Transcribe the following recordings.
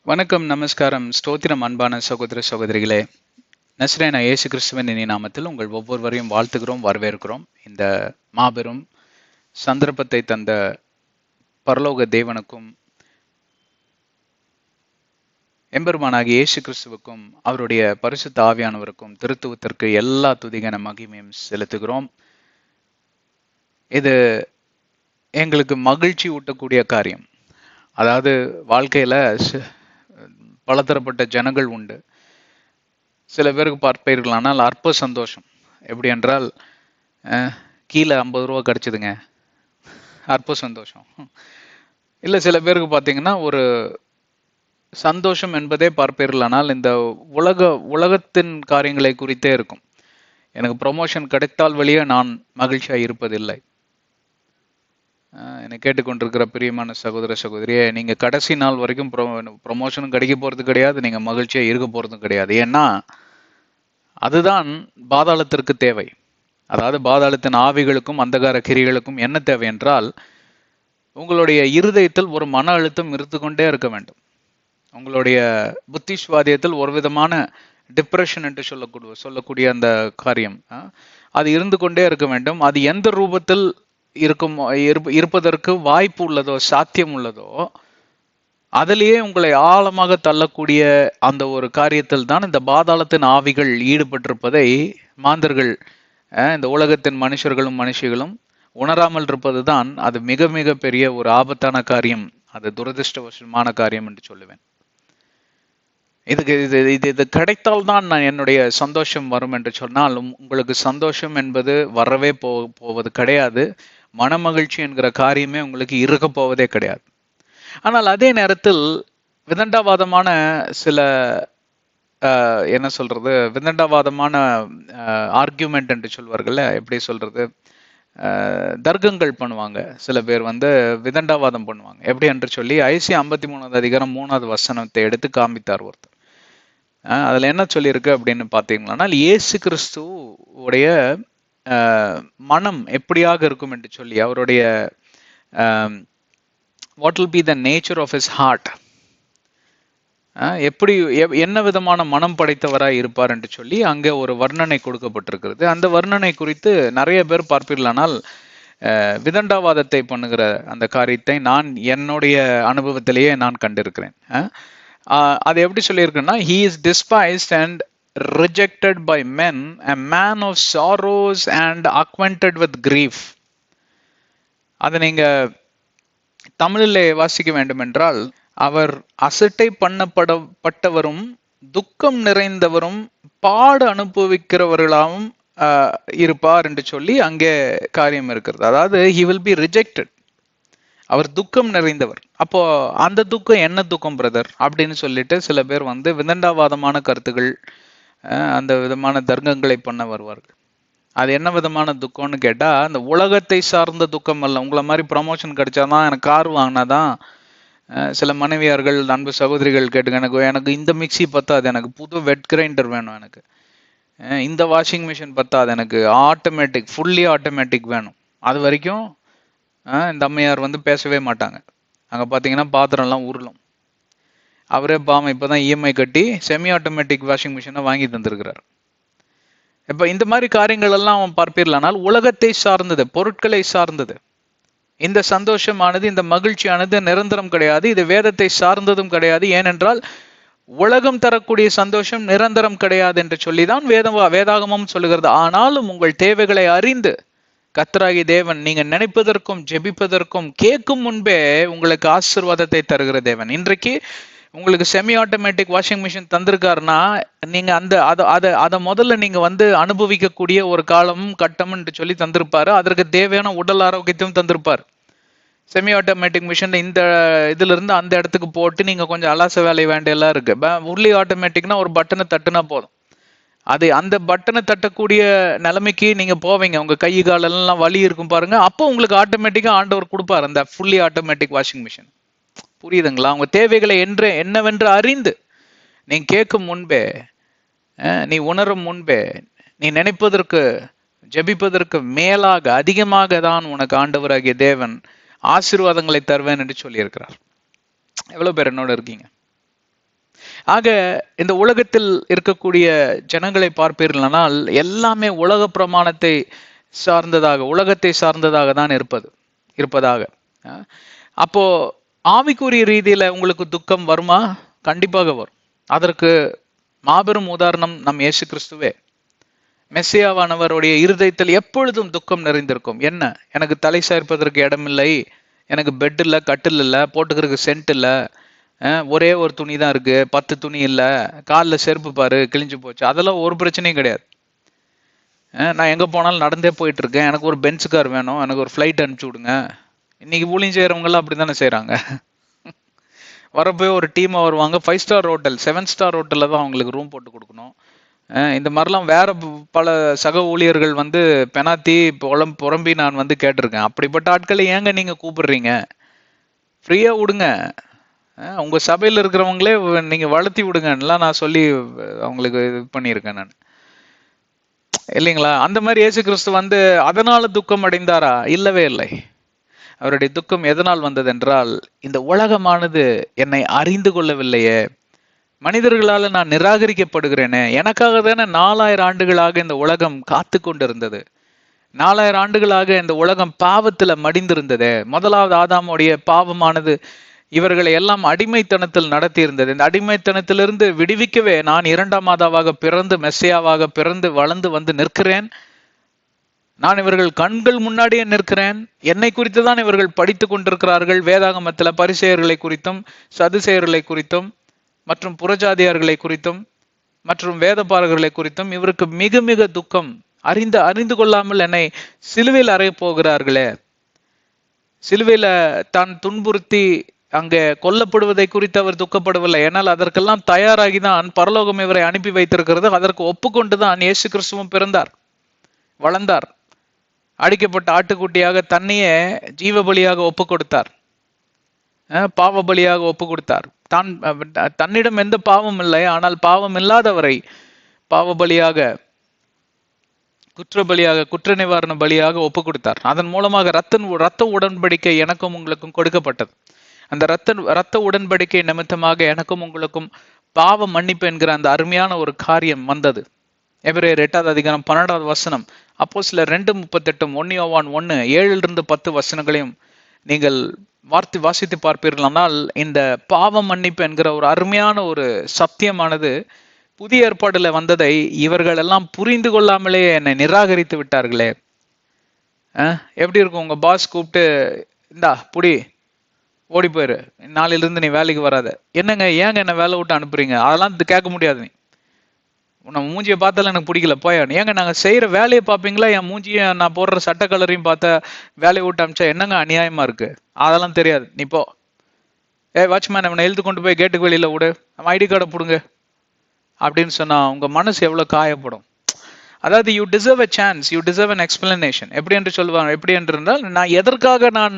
வணக்கம், நமஸ்காரம், ஸ்தோத்திரம். அன்பான சகோதர சகோதரிகளே, நஸ்ரேனா இயேசு கிறிஸ்துவின் இனி நாமத்தில் உங்கள் ஒவ்வொருவரையும் வாழ்த்துகிறோம், வரவேற்கிறோம். இந்த மாபெரும் சந்தர்ப்பத்தை தந்த பரலோக தேவனுக்கும் எம்பெருமானாகிய இயேசு கிறிஸ்துவுக்கும் அவருடைய பரிசுத்த ஆவியானவருக்கும் திருத்துவத்திற்கு எல்லா துதிகன மகிமையும் செலுத்துகிறோம். இது எங்களுக்கு மகிழ்ச்சி ஊட்டக்கூடிய காரியம். அதாவது வாழ்க்கையில பலதரப்பட்ட ஜனங்கள் உண்டு. சில பேருக்கு பார்ப்பீர்களானால் அற்ப சந்தோஷம். எப்படி என்றால், கீழே 50 ரூபா கிடைச்சிதுங்க, அற்ப சந்தோஷம். இல்லை, சில பேருக்கு பார்த்தீங்கன்னா ஒரு சந்தோஷம் என்பதே பார்ப்பீர்களானால் இந்த உலகத்தின் காரியங்களை குறித்தே இருக்கும். எனக்கு ப்ரொமோஷன் கிடைத்தால் வெளியே நான் மகிழ்ச்சியாக இருப்பதில்லை. என்னை கேட்டுக்கொண்டிருக்கிற பிரியமான சகோதர சகோதரியே, நீங்கள் கடைசி நாள் வரைக்கும் ப்ரொமோஷனும் கிடைக்க போகிறது கிடையாது, நீங்கள் மகிழ்ச்சியாக இருக்க போகிறதும் கிடையாது. ஏன்னா அதுதான் பாதாளத்திற்கு தேவை. அதாவது பாதாளத்தின் ஆவிகளுக்கும் அந்தகார கிரிகளுக்கும் என்ன தேவை என்றால், உங்களுடைய இருதயத்தில் ஒரு மன அழுத்தம் இருந்து கொண்டே இருக்க வேண்டும். உங்களுடைய புத்தி சுவாதியத்தில் ஒரு விதமான டிப்ரெஷன் என்று சொல்லக்கூடிய அந்த காரியம் அது இருந்து கொண்டே இருக்க வேண்டும். அது எந்த ரூபத்தில் இருப்பதற்கு வாய்ப்பு உள்ளதோ, சாத்தியம் உள்ளதோ, அதிலேயே உங்களை ஆழமாக தள்ளக்கூடிய அந்த ஒரு காரியத்தில் தான் இந்த பாதாளத்தின் ஆவிகள் ஈடுபட்டிருப்பதை மாந்தர்கள், இந்த உலகத்தின் மனுஷர்களும் மனுஷிகளும் உணராமல் இருப்பது தான் அது மிக மிக பெரிய ஒரு ஆபத்தான காரியம். அது துரதிருஷ்டவசமான காரியம் என்று சொல்லுவேன். இது கிடைத்தால் தான் நான் என்னுடைய சந்தோஷம் வரும் என்று சொன்னால், உங்களுக்கு சந்தோஷம் என்பது வரவே போவது கிடையாது. மனமகிழ்ச்சி என்கிற காரியமே உங்களுக்கு இருக்க போவதே கிடையாது. ஆனால் அதே நேரத்தில் விதண்டாவாதமான சில என்ன சொல்றது, விதண்டாவாதமான ஆர்கியூமெண்ட் என்று சொல்வார்கள்ல, எப்படி சொல்றது, தர்க்கங்கள் பண்ணுவாங்க. சில பேர் விதண்டாவாதம் பண்ணுவாங்க. எப்படி என்று சொல்லி ஐசியா 53வது அதிகாரம் 3வது வசனத்தை எடுத்து காமித்தார் ஒருத்தர். அதுல என்ன சொல்லியிருக்கு அப்படின்னு பார்த்தீங்கன்னா, இயேசு கிறிஸ்து உடைய மனம் எப்படியாக இருக்கும் என்று சொல்லி, அவருடைய what will be the nature of his heart, எப்படி என்ன விதமான மனம் படைத்தவராய் இருப்பார் என்று சொல்லி அங்கே ஒரு வர்ணனை கொடுக்கப்பட்டிருக்கிறது. அந்த வர்ணனை குறித்து நிறைய பேர் பார்ப்பீர்களானால் விதண்டாவாதத்தை பண்ணுகிற அந்த காரியத்தை நான் என்னுடைய அனுபவத்திலேயே நான் கண்டிருக்கிறேன். அது எப்படி சொல்லியிருக்குன்னா, he is despised and rejected by men, a man of sorrows and acquainted with grief. அதை நீங்க தமிழிலே வாசிக்க வேண்டும் என்றால், அவர் அசட்டை பண்ணப்பட்டவரும் துக்கம் நிறைந்தவரும் பாடு அனுபவிக்கிறவர்களாகவும் இருப்பார் என்று சொல்லி அங்கே காரியம் இருக்கிறது. அதாவது he will be rejected. அவர் துக்கம் நிறைந்தவர். அப்போ அந்த துக்கம் என்ன துக்கம் பிரதர் அப்படின்னு சொல்லிட்டு சில பேர் விதண்டாவாதமான கருத்துக்கள், அந்த விதமான தர்க்கங்களை பண்ண வருவார்கள். அது என்ன விதமான துக்கம்னு கேட்டா, அந்த உலகத்தை சார்ந்த துக்கம் அல்ல. உங்களை மாதிரி ப்ரமோஷன் கிடைச்சாதான், எனக்கு கார் வாங்கினாதான், சில மனைவியார்கள், அன்பு சகோதரிகள் கேட்டுக்க, எனக்கு இந்த மிக்சி பத்தாது, எனக்கு புது வெட் கிரைண்டர் வேணும், எனக்கு இந்த வாஷிங் மிஷின் பத்தாது, எனக்கு ஆட்டோமேட்டிக், ஃபுல்லி ஆட்டோமேட்டிக் வேணும். அது வரைக்கும் இந்த அம்மையார் பேசவே மாட்டாங்க. அங்கே பார்த்தீங்கன்னா பாத்திரம்லாம் உருளும். அவரே பாவம் இப்போதான் இஎம்ஐ கட்டி செமி ஆட்டோமேட்டிக் வாஷிங் மிஷினை வாங்கி தந்திருக்கிறார். இப்போ இந்த மாதிரி காரியங்கள் எல்லாம் அவன் பார்ப்பீர்களானால் உலகத்தை சார்ந்தது, பொருட்களை சார்ந்தது. இந்த சந்தோஷமானது, இந்த மகிழ்ச்சியானது நிரந்தரம் கிடையாது. இது வேதத்தை சார்ந்ததும் கிடையாது. ஏனென்றால் உலகம் தரக்கூடிய சந்தோஷம் நிரந்தரம் கிடையாது என்று சொல்லிதான் வேதாகமம் சொல்லுகிறது. ஆனாலும் உங்கள் தேவைகளை அறிந்து கர்த்தராகிய தேவன் நீங்க நினைப்பதற்கும் ஜெபிப்பதற்கும் கேட்கும் முன்பே உங்களுக்கு ஆசீர்வாதத்தை தருகிற தேவன். இன்றைக்கு உங்களுக்கு செமி ஆட்டோமேட்டிக் வாஷிங் மிஷின் தந்திருக்காருன்னா, நீங்க அதை முதல்ல நீங்க அனுபவிக்கக்கூடிய ஒரு காலமும் கட்டம் என்று சொல்லி தந்திருப்பாரு. அதற்கு தேவையான உடல் ஆரோக்கியத்தையும் தந்திருப்பார். செமி ஆட்டோமேட்டிக் மிஷின் இந்த இதுல இருந்து அந்த இடத்துக்கு போட்டு நீங்க கொஞ்சம் அலாச வேலை வேண்டியெல்லாம் இருக்கு. ஃபுல்லி ஆட்டோமேட்டிக்னா ஒரு பட்டனை தட்டுனா போதும். அது அந்த பட்டனை தட்டக்கூடிய நிலைமைக்கு நீங்க போவீங்க. உங்க கை காலெல்லாம் வலி இருக்கும் பாருங்க. அப்போ உங்களுக்கு ஆட்டோமேட்டிக்கா ஆண்டவர் கொடுப்பார் அந்த ஃபுல்லி ஆட்டோமேட்டிக் வாஷிங் மிஷின். புரியுதுங்களா? உங்க தேவைகளை என்னவென்று அறிந்து நீ கேட்கும் முன்பே, நீ உணரும் முன்பே, நீ நினைப்பதற்கு ஜெபிப்பதற்கு மேலாக அதிகமாக தான் உனக்கு ஆண்டவராகிய தேவன் ஆசீர்வாதங்களை தருவேன் என்று சொல்லி இருக்கிறார். எவ்வளவு பேர் என்னோட இருக்கீங்க? ஆக இந்த உலகத்தில் இருக்கக்கூடிய ஜனங்களை பார்ப்பீர்களானால் எல்லாமே உலக பிரமாணத்தை சார்ந்ததாக, உலகத்தை சார்ந்ததாக தான் இருப்பதாக. அப்போ ஆவிக்குரிய ரீதியில உங்களுக்கு துக்கம் வருமா? கண்டிப்பாக வரும். அதற்கு மாபெரும் உதாரணம் நம் இயேசு கிறிஸ்துவே. மெஸ்ஸியாவானவருடைய இருதயத்தில் எப்பொழுதும் துக்கம் நிறைந்திருக்கும். என்ன, எனக்கு தலை சாய்ப்பதற்கு இடமில்லை, எனக்கு பெட் இல்லை, கட்டில் இல்லை, போட்டுக்கிறதுக்கு சென்ட் இல்லை, ஒரே ஒரு துணி தான் இருக்கு, 10 துணி இல்லை, காலில் செருப்பு பாரு கிழிஞ்சு போச்சு, அதெல்லாம் ஒரு பிரச்சனையும் கிடையாது. நான் எங்கே போனாலும் நடந்தே போயிட்டு இருக்கேன், எனக்கு ஒரு பென்ஸ் கார் வேணும், எனக்கு ஒரு ஃப்ளைட் அனுப்பிச்சி விடுங்க. இன்னைக்கு ஊழியம் செய்கிறவங்கெல்லாம் அப்படி தானே செய்கிறாங்க. வரப்போய் ஒரு டீமாக வருவாங்க, 5 ஸ்டார் ஹோட்டல் 7 ஸ்டார் ஹோட்டலில் தான் அவங்களுக்கு ரூம் போட்டு கொடுக்கணும். இந்த மாதிரிலாம் வேற பல சக ஊழியர்கள் வந்து பெனாத்தி புறம்பி நான் வந்து கேட்டிருக்கேன். அப்படிப்பட்ட ஆட்களை ஏங்க நீங்க கூப்பிடுறீங்க? ஃப்ரீயா விடுங்க. உங்க சபையில் இருக்கிறவங்களே நீங்க வளர்த்தி விடுங்கலாம் நான் சொல்லி அவங்களுக்கு இது பண்ணியிருக்கேன் நான், இல்லைங்களா? அந்த மாதிரி இயேசு கிறிஸ்து வந்து அதனால துக்கம் அடைந்தாரா? இல்லவே இல்லை. அவருடைய துக்கம் எதனால் வந்தது என்றால், இந்த உலகமானது என்னை அறிந்து கொள்ளவில்லையே, மனிதர்களால நான் நிராகரிக்கப்படுகிறேனே. எனக்காக தானே 4000 ஆண்டுகளாக இந்த உலகம் காத்து கொண்டிருந்தது. 4000 ஆண்டுகளாக இந்த உலகம் பாவத்துல மடிந்திருந்தது. முதலாவது ஆதாமுடைய பாவமானது இவர்களை எல்லாம் அடிமைத்தனத்தில் நடத்தி இருந்தது. இந்த அடிமைத்தனத்திலிருந்து விடுவிக்கவே நான் 2ஆம் மாதாவாக பிறந்து, மெஸ்ஸியாவாக பிறந்து வளர்ந்து வந்து நிற்கிறேன். நான் இவர்கள் கண்கள் முன்னாடியே நிற்கிறேன். என்னை குறித்து தான் இவர்கள் படித்து கொண்டிருக்கிறார்கள். வேதாகமத்துல பரிசேயர்களை குறித்தும் சதுசேயர்களை குறித்தும் மற்றும் புறஜாதியார்களை குறித்தும் மற்றும் வேதபாரகர்களை குறித்தும் இவருக்கு மிக மிக துக்கம். அறிந்து கொள்ளாமல் என்னை சிலுவையில் அறைய போகிறார்களே. சிலுவையில தான் துன்புறுத்தி அங்கே கொல்லப்படுவதை குறித்து அவர் துக்கப்படவில்லை. ஏனால் அதற்கெல்லாம் தயாராகி தான் பரலோகம் இவரை அனுப்பி வைத்திருக்கிறது. அதற்கு ஒப்புக்கொண்டுதான் இயேசு கிறிஸ்துவும் பிறந்தார், வளர்ந்தார். அடிக்கப்பட்ட ஆட்டுக்குட்டியாக தன்னையே ஜீவ பலியாக ஒப்பு கொடுத்தார், பாவ பலியாக ஒப்பு கொடுத்தார். தன்னிடம் எந்த பாவம் இல்லை, ஆனால் பாவம் இல்லாதவரை பாவ பலியாக, குற்ற பலியாக, குற்ற நிவாரண பலியாக ஒப்பு கொடுத்தார். அதன் மூலமாக ரத்த உடன்படிக்கை எனக்கும் உங்களுக்கும் கொடுக்கப்பட்டது. அந்த ரத்த உடன்படிக்கை நிமித்தமாக எனக்கும் உங்களுக்கும் பாவ மன்னிப்பு என்கிற அந்த அருமையான ஒரு காரியம் வந்தது. எபிரேயர் 8ஆவது அதிகாரம் 12வது வசனம், அப்போஸ்தலர் 2:38, 1 யோவான் 1:7-10 வசனங்களையும் நீங்கள் வாசித்து பார்ப்பீர்களானால் இந்த பாவ மன்னிப்பு என்கிற ஒரு அருமையான ஒரு சத்தியமானது புதிய ஏற்பாடுல வந்ததை இவர்கள் எல்லாம் புரிந்து கொள்ளாமலே என்னை நிராகரித்து விட்டார்களே. எப்படி இருக்கும்? உங்க பாஸ் கூப்பிட்டு, இந்தா புடி, ஓடி போயிரு, நாளிலிருந்து நீ வேலைக்கு வராத. என்னங்க, ஏங்க என்ன வேலை விட்டு அனுப்புறீங்க? அதெல்லாம் கேட்க முடியாது. நீ உன்னை மூஞ்சியை பார்த்தாலும் எனக்கு பிடிக்கல, போயா. ஏங்க நாங்கள் செய்யற வேலையை பார்ப்பீங்களா? என் மூஞ்சியை, நான் போடுற சட்ட கலரையும் பார்த்தா வேலையை விட்டு அனுப்பிச்சா என்னங்க அநியாயமா இருக்கு? அதெல்லாம் தெரியாது, நீ போ. வாட்ச்மேன், இவனை எழுத்து கொண்டு போய் கேட்டுக்கு வெளியில விடு, அவன் ஐடி கார்டை பிடுங்க அப்படின்னு சொன்னா உங்க மனசு எவ்வளவு காயப்படும். அதாவது you deserve a chance, you deserve an explanation. எப்படி என்று சொல்லுவாங்க? எப்படி என்று இருந்தால், நான் எதற்காக நான்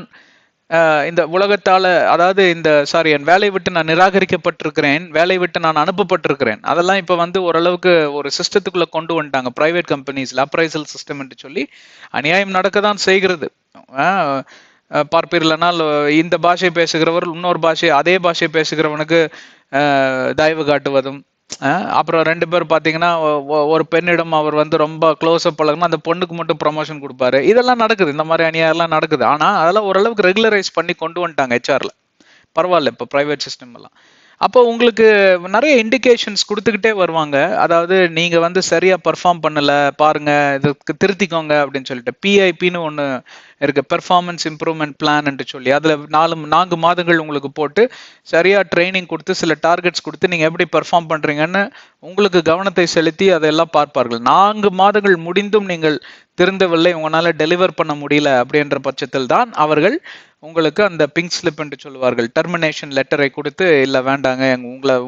இந்த உலகத்தால, அதாவது என் வேலையை விட்டு நான் நிராகரிக்கப்பட்டிருக்கிறேன், வேலையை விட்டு நான் அனுப்பப்பட்டிருக்கிறேன். அதெல்லாம் இப்ப வந்து ஓரளவுக்கு ஒரு சிஸ்டத்துக்குள்ள கொண்டு வந்துட்டாங்க பிரைவேட் கம்பெனிஸ்ல, அப்ரைசல் சிஸ்டம் என்று சொல்லி. அநியாயம் நடக்கதான் செய்கிறது. பார்ப்பீர்களானால் இந்த பாஷை பேசுகிறவர் இன்னொரு அதே பாஷை பேசுகிறவனுக்கு தயவு காட்டுவதும், அப்புறம் 2 பேர் பாத்தீங்கன்னா ஒரு பெண்ணிடம் அவர் வந்து ரொம்ப க்ளோஸா பழகணும், அந்த பொண்ணுக்கு மட்டும் ப்ரமோஷன் கொடுப்பாரு. இதெல்லாம் நடக்குது, இந்த மாதிரி அநியாயம் எல்லாம் நடக்குது. ஆனா அதெல்லாம் ஓரளவுக்கு ரெகுலரைஸ் பண்ணி கொண்டு வந்துட்டாங்க ஹெச்ஆர்ல. பரவாயில்ல இப்ப பிரைவேட் சிஸ்டம் எல்லாம். அப்போ உங்களுக்கு நிறைய இண்டிகேஷன்ஸ் கொடுத்துக்கிட்டே வருவாங்க. அதாவது நீங்க வந்து சரியா பெர்ஃபார்ம் பண்ணல, பாருங்க இதுக்கு திருத்திக்கோங்க அப்படின்னு சொல்லிட்டு. பிஐபின்னு ஒண்ணு இருக்கு, பெர்ஃபார்மன்ஸ் இம்ப்ரூவ்மெண்ட் பிளான் என்று சொல்லி. அதுல 4 மாதங்கள் உங்களுக்கு போட்டு சரியா ட்ரைனிங் கொடுத்து சில டார்கெட்ஸ் கொடுத்து நீங்க எப்படி பெர்ஃபார்ம் பண்றீங்கன்னு உங்களுக்கு கவனத்தை செலுத்தி அதெல்லாம் பார்ப்பார்கள். 4 மாதங்கள் முடிந்தும் நீங்கள் திருந்தவில்லை, உங்களால டெலிவர் பண்ண முடியல அப்படின்ற பட்சத்தில் தான் அவர்கள் உங்களுக்கு அந்த பிங்க் ஸ்லிப் என்று சொல்லுவார்கள், டெர்மினேஷன் லெட்டரை கொடுத்து, இல்ல வேண்டாங்க,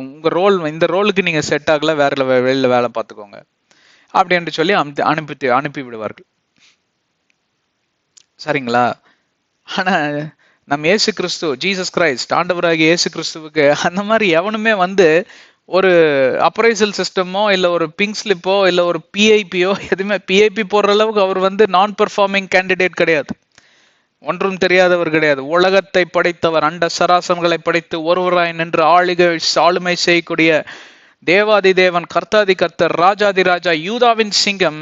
உங்க ரோல், இந்த ரோலுக்கு நீங்க செட் ஆகல, வேற வெளியில வேலை பார்த்துக்கோங்க அப்படி என்று சொல்லி அனுப்பி விடுவார்கள். சரிங்களா? ஆனா நம்ம இயேசு கிறிஸ்து, ஜீசஸ் கிரைஸ்ட், ஆண்டவராகிய இயேசு கிறிஸ்துவுக்கு அந்த மாதிரி எவனுமே வந்து ஒரு அப்ரைசல் சிஸ்டமோ இல்ல ஒரு பிங்க் ஸ்லிப்போ இல்ல ஒரு பிஐபியோ எதுவுமே, பிஐபி போடுற அளவுக்கு அவர் வந்து நான் பெர்ஃபார்மிங் கேண்டிடேட் கிடையாது. ஒன்றும் தெரியாதவர் கிடையாது. உலகத்தை படைத்தவர், அண்ட சராசரங்களை படைத்து ஒருவராய் நின்று ஆளுமை செய்யக்கூடிய தேவாதி தேவன், கர்த்தாதி கர்த்தர், ராஜாதி ராஜா, யூதாவின் சிங்கம்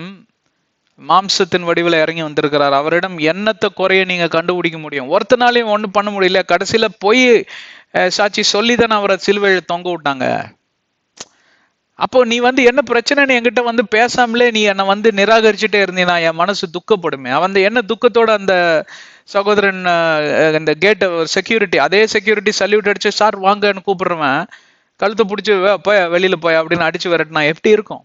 மாம்சத்தின் வடிவில் இறங்கி வந்திருக்கிறார். அவரிடம் என்னத்தை குறைய நீங்க கண்டுபிடிக்க முடியும்? ஒருத்தனாலையும் ஒன்றும் பண்ண முடியல. கடைசியில போய் சாட்சி சொல்லிதானே அவரை சிலுவையில் தொங்க விட்டாங்க. அப்போ நீ என்ன பிரச்சனைன்னு என்கிட்ட பேசாமலே நீ என்னை நிராகரிச்சுட்டே இருந்தீனா என் மனசு துக்கப்படுமே. அவன் என்ன துக்கத்தோட அந்த சகோதரன் இந்த கேட் செக்யூரிட்டி, அதே செக்யூரிட்டி சல்யூட் அடிச்சு சார் வாங்கன்னு கூப்பிடுறவன் கழுத்தை பிடிச்சி போய் வெளியில போய் அப்படின்னு அடிச்சு விரட்டினா எப்படி இருக்கும்?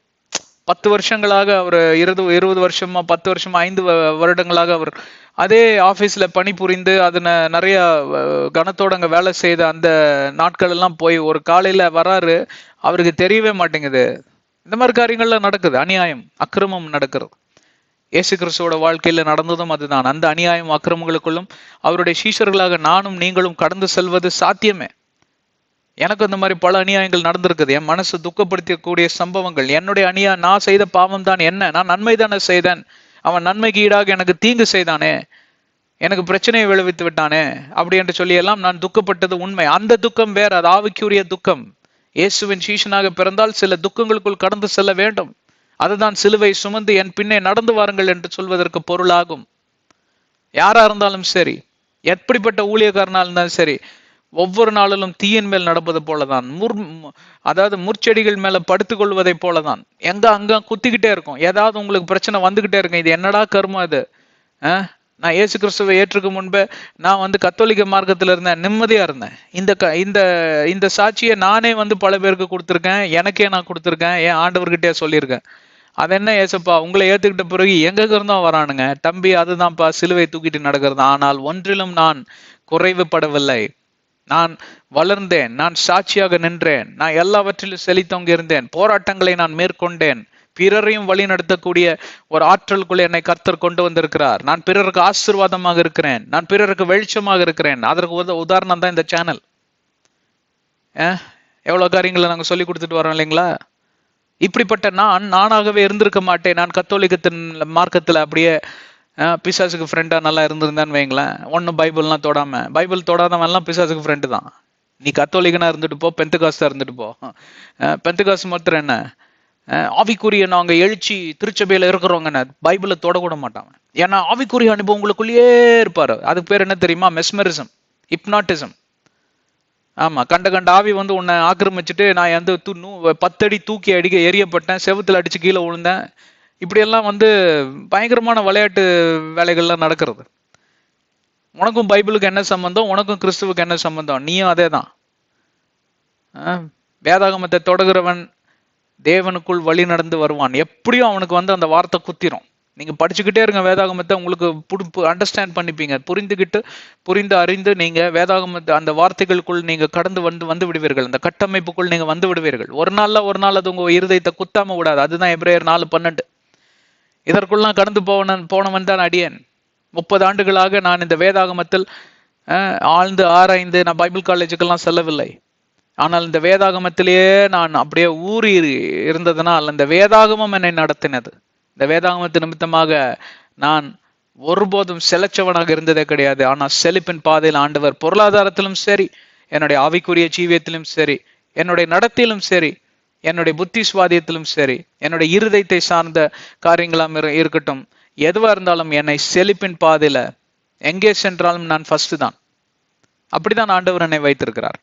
10 வருஷங்களாக அவர் 20 வருஷமா 10 வருஷமா 5 வருடங்களாக அவர் அதே ஆபீஸ்ல பணிபுரிந்து அதுல நிறைய கனத்தோட அங்க வேலை செய்த அந்த நாட்கள் எல்லாம் போய் ஒரு காலையில வராரு, அவருக்கு தெரியவே மாட்டேங்குது. இந்த மாதிரி காரியங்கள்லாம் நடக்குது. அநியாயம், அக்கிரமம் நடக்கிறது. இயேசு கிறிஸ்துவோட வாழ்க்கையில நடந்ததும் அதுதான். அந்த அநியாயம் அக்கிரமங்களுக்குள்ளும் அவருடைய சீஷர்களாக நானும் நீங்களும் கடந்து செல்வது சாத்தியமே. எனக்கு அந்த மாதிரி பல அநியாயங்கள் நடந்திருக்குது. என் மனசு துக்கப்படுத்தக்கூடிய சம்பவங்கள். என்னுடைய நான் செய்த பாவம் தான் என்ன? நான் நன்மை தானே செய்தேன். அவன் நன்மைக்கு ஈடாக எனக்கு தீங்கு செய்தானே, எனக்கு பிரச்சனையை விளைவித்து விட்டானே அப்படி என்று சொல்லி எல்லாம் நான் துக்கப்பட்டது உண்மை. அந்த துக்கம் வேற, அது ஆவிக்குரிய துக்கம். இயேசுவின் சீஷனாக பிறந்தால் சில துக்கங்களுக்குள் கடந்து செல்ல வேண்டும். அதுதான் சிலுவை சுமந்து என் பின்னே நடந்து வாருங்கள் என்று சொல்வதற்கு பொருளாகும். யாரா இருந்தாலும் சரி, எப்படிப்பட்ட ஊழியக்காரனா இருந்தாலும் சரி, ஒவ்வொரு நாளிலும் தீயின் மேல் நடப்பது போலதான், அதாவது முற்செடிகள் மேல படுத்துக் கொள்வதை போலதான். அங்க குத்திக்கிட்டே இருக்கும். ஏதாவது உங்களுக்கு பிரச்சனை வந்துகிட்டே இருக்கும். இது என்னடா கர்மம் இது? நான் இயேசு கிறிஸ்துவை ஏற்றுக்கு முன்பே நான் கத்தோலிக்க மார்க்கத்துல இருந்தேன், நிம்மதியா இருந்தேன். இந்த சாட்சியை நானே பல பேருக்கு கொடுத்துருக்கேன், எனக்கே நான் கொடுத்துருக்கேன், என் ஆண்டவர்கிட்டே சொல்லியிருக்கேன். அது என்ன ஏசப்பா, உங்களை ஏத்துக்கிட்ட பிறகு எங்க இருந்தும் வரானுங்க தம்பி, அதுதான்ப்பா சிலுவை தூக்கிட்டு நடக்கிறது. ஆனால் ஒன்றிலும் நான் குறைவுபடவில்லை. நான் வளர்ந்தேன், நான் சாட்சியாக நின்றேன், நான் எல்லாவற்றிலும் செழித்தோங்க இருந்தேன், போராட்டங்களை நான் மேற்கொண்டேன், பிறரையும் வழி நடத்தக்கூடிய ஒரு ஆற்றலுக்குள்ள என்னை கர்த்தர் கொண்டு வந்திருக்கிறார். நான் பிறருக்கு ஆசீர்வாதமாக இருக்கிறேன், நான் பிறருக்கு வெளிச்சமாக இருக்கிறேன். அதற்கு உதாரணம் தான் இந்த சேனல். எவ்வளவு காரியங்களை நாங்க சொல்லி கொடுத்துட்டு வரோம் இல்லைங்களா? இப்படிப்பட்ட நானாகவே இருந்திருக்க மாட்டேன். நான் கத்தோலிக்கத்தின் மார்க்கத்துல அப்படியே பிசாசுக்கு ஃப்ரெண்டா நல்லா இருந்திருந்தான்னு வைங்களேன். ஒன்னும் பைபிள்லாம் தொடாம, பைபிள் தொடாதவன் எல்லாம் பிசாசுக்கு ஃப்ரெண்டு தான். நீ கத்தோலிக்கனா இருந்துட்டு போ, பெந்தகாஸ்தா இருந்துட்டு போ. பெந்தகாஸ் மாத்திரம் என்ன, ஆவிக்குரிய நாங்க எழுச்சி திருச்சபையில இருக்கிறவங்க பைபிளை தொடக்கூட மாட்டாங்க. ஏன்னா ஆவிக்குரிய அனுபவம் உங்களுக்குள்ளேயே இருப்பாரு. அதுக்கு பேர் என்ன தெரியுமா? Mesmerism, hypnotism. ஆமா, கண்ட ஆவி உன்னை ஆக்கிரமிச்சுட்டு நான் 10 அடி தூக்கி எரியப்பட்டேன், செவுத்துல அடிச்சு கீழே விழுந்தேன். இப்படியெல்லாம் பயங்கரமான விளையாட்டு வேலைகள்லாம் நடக்கிறது. உனக்கும் பைபிளுக்கு என்ன சம்பந்தம்? உனக்கும் கிறிஸ்துவுக்கு என்ன சம்பந்தம்? நீயும் அதே தான். வேதாகமத்தை தொடங்குறவன் தேவனுக்குள் வழி நடந்து வருவான். எப்படியும் அவனுக்கு அந்த வார்த்தை குத்திரும். நீங்க படிச்சுக்கிட்டே இருங்க வேதாகமத்தை, உங்களுக்கு அண்டர்ஸ்டாண்ட் பண்ணிப்பீங்க. புரிந்து அறிந்து நீங்க வேதாகமத்தை அந்த வார்த்தைகளுக்குள் நீங்க கடந்து வந்து விடுவீர்கள். அந்த கட்டமைப்புக்குள் நீங்க வந்து விடுவீர்கள். ஒரு நாள் அது உங்க இருதயத்தை குத்தாம விடாது. அதுதான் எபிரேயர் 4:12. இதற்குள்ளாம் கடந்து போனவன் தான் அடியேன். 30 ஆண்டுகளாக நான் இந்த வேதாகமத்தில் ஆழ்ந்து ஆராய்ந்து, நான் பைபிள் காலேஜுக்கெல்லாம் செல்லவில்லை. ஆனால் இந்த வேதாகமத்திலேயே நான் அப்படியே ஊறி இருந்ததுனால் இந்த வேதாகமம் என்னை நடத்தினது. இந்த வேதாகமத்து நிமித்தமாக நான் ஒருபோதும் செலச்சவனாக இருந்ததே கிடையாது. ஆனால் செழிப்பின் பாதையில் ஆண்டவர் பொருளாதாரத்திலும் சரி, என்னுடைய ஆவிக்குரிய ஜீவியத்திலும் சரி, என்னுடைய நடத்திலும் சரி, என்னுடைய புத்தி சுவாதியத்திலும் சரி, என்னுடைய இருதயத்தை சார்ந்த காரியங்களாம் இருக்கட்டும், எதுவா இருந்தாலும் என்னை செழிப்பின் பாதையில எங்கே சென்றாலும் நான் ஃபர்ஸ்ட் தான். அப்படிதான் ஆண்டவர் என்னை வைத்திருக்கிறார்.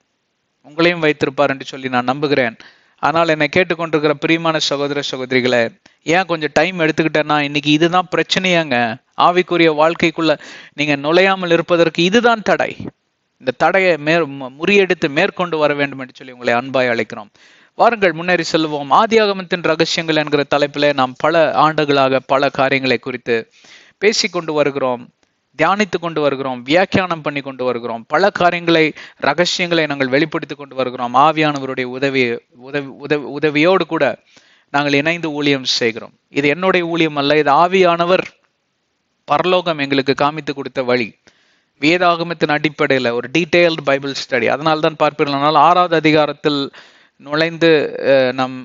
உங்களையும் வைத்திருப்பார் என்று சொல்லி நான் நம்புகிறேன். ஆனால் என்னை கேட்டுக்கொண்டிருக்கிற பிரியமான சகோதர சகோதரிகளை, ஏன் கொஞ்சம் டைம் எடுத்துக்கிட்டேன்னா, இன்னைக்கு இதுதான் பிரச்சனையாங்க. ஆவிக்குரிய வாழ்க்கைக்குள்ள நீங்க நுழையாமல் இருப்பதற்கு இதுதான் தடை. இந்த தடையை முறியெடுத்து மேற்கொண்டு வர வேண்டும் என்று சொல்லி உங்களை அன்பாய் அழைக்கிறோம். வாருங்கள், முன்னேறி செல்வோம். ஆதியாகமத்தின் ரகசியங்கள் என்கிற தலைப்பிலே நாம் பல ஆண்டுகளாக பல காரியங்களை குறித்து பேசிக்கொண்டு வருகிறோம், தியானித்து கொண்டு வருகிறோம், வியாக்கியானம் பண்ணி கொண்டு வருகிறோம். பல காரியங்களை, ரகசியங்களை நாங்கள் வெளிப்படுத்தி கொண்டு வருகிறோம். ஆவியானவருடைய உதவியோடு கூட நாங்கள் இணைந்து ஊழியம் செய்கிறோம். இது என்னுடைய ஊழியம் அல்ல, இது ஆவியானவர் பரலோகம் எங்களுக்கு காமித்து கொடுத்த வழி. வேதாகமத்தின் அடிப்படையில் ஒரு டீடைல்டு பைபிள் ஸ்டடி. அதனால்தான் பார்ப்பீர்களானால் 6வது அதிகாரத்தில் நுழைந்து நம்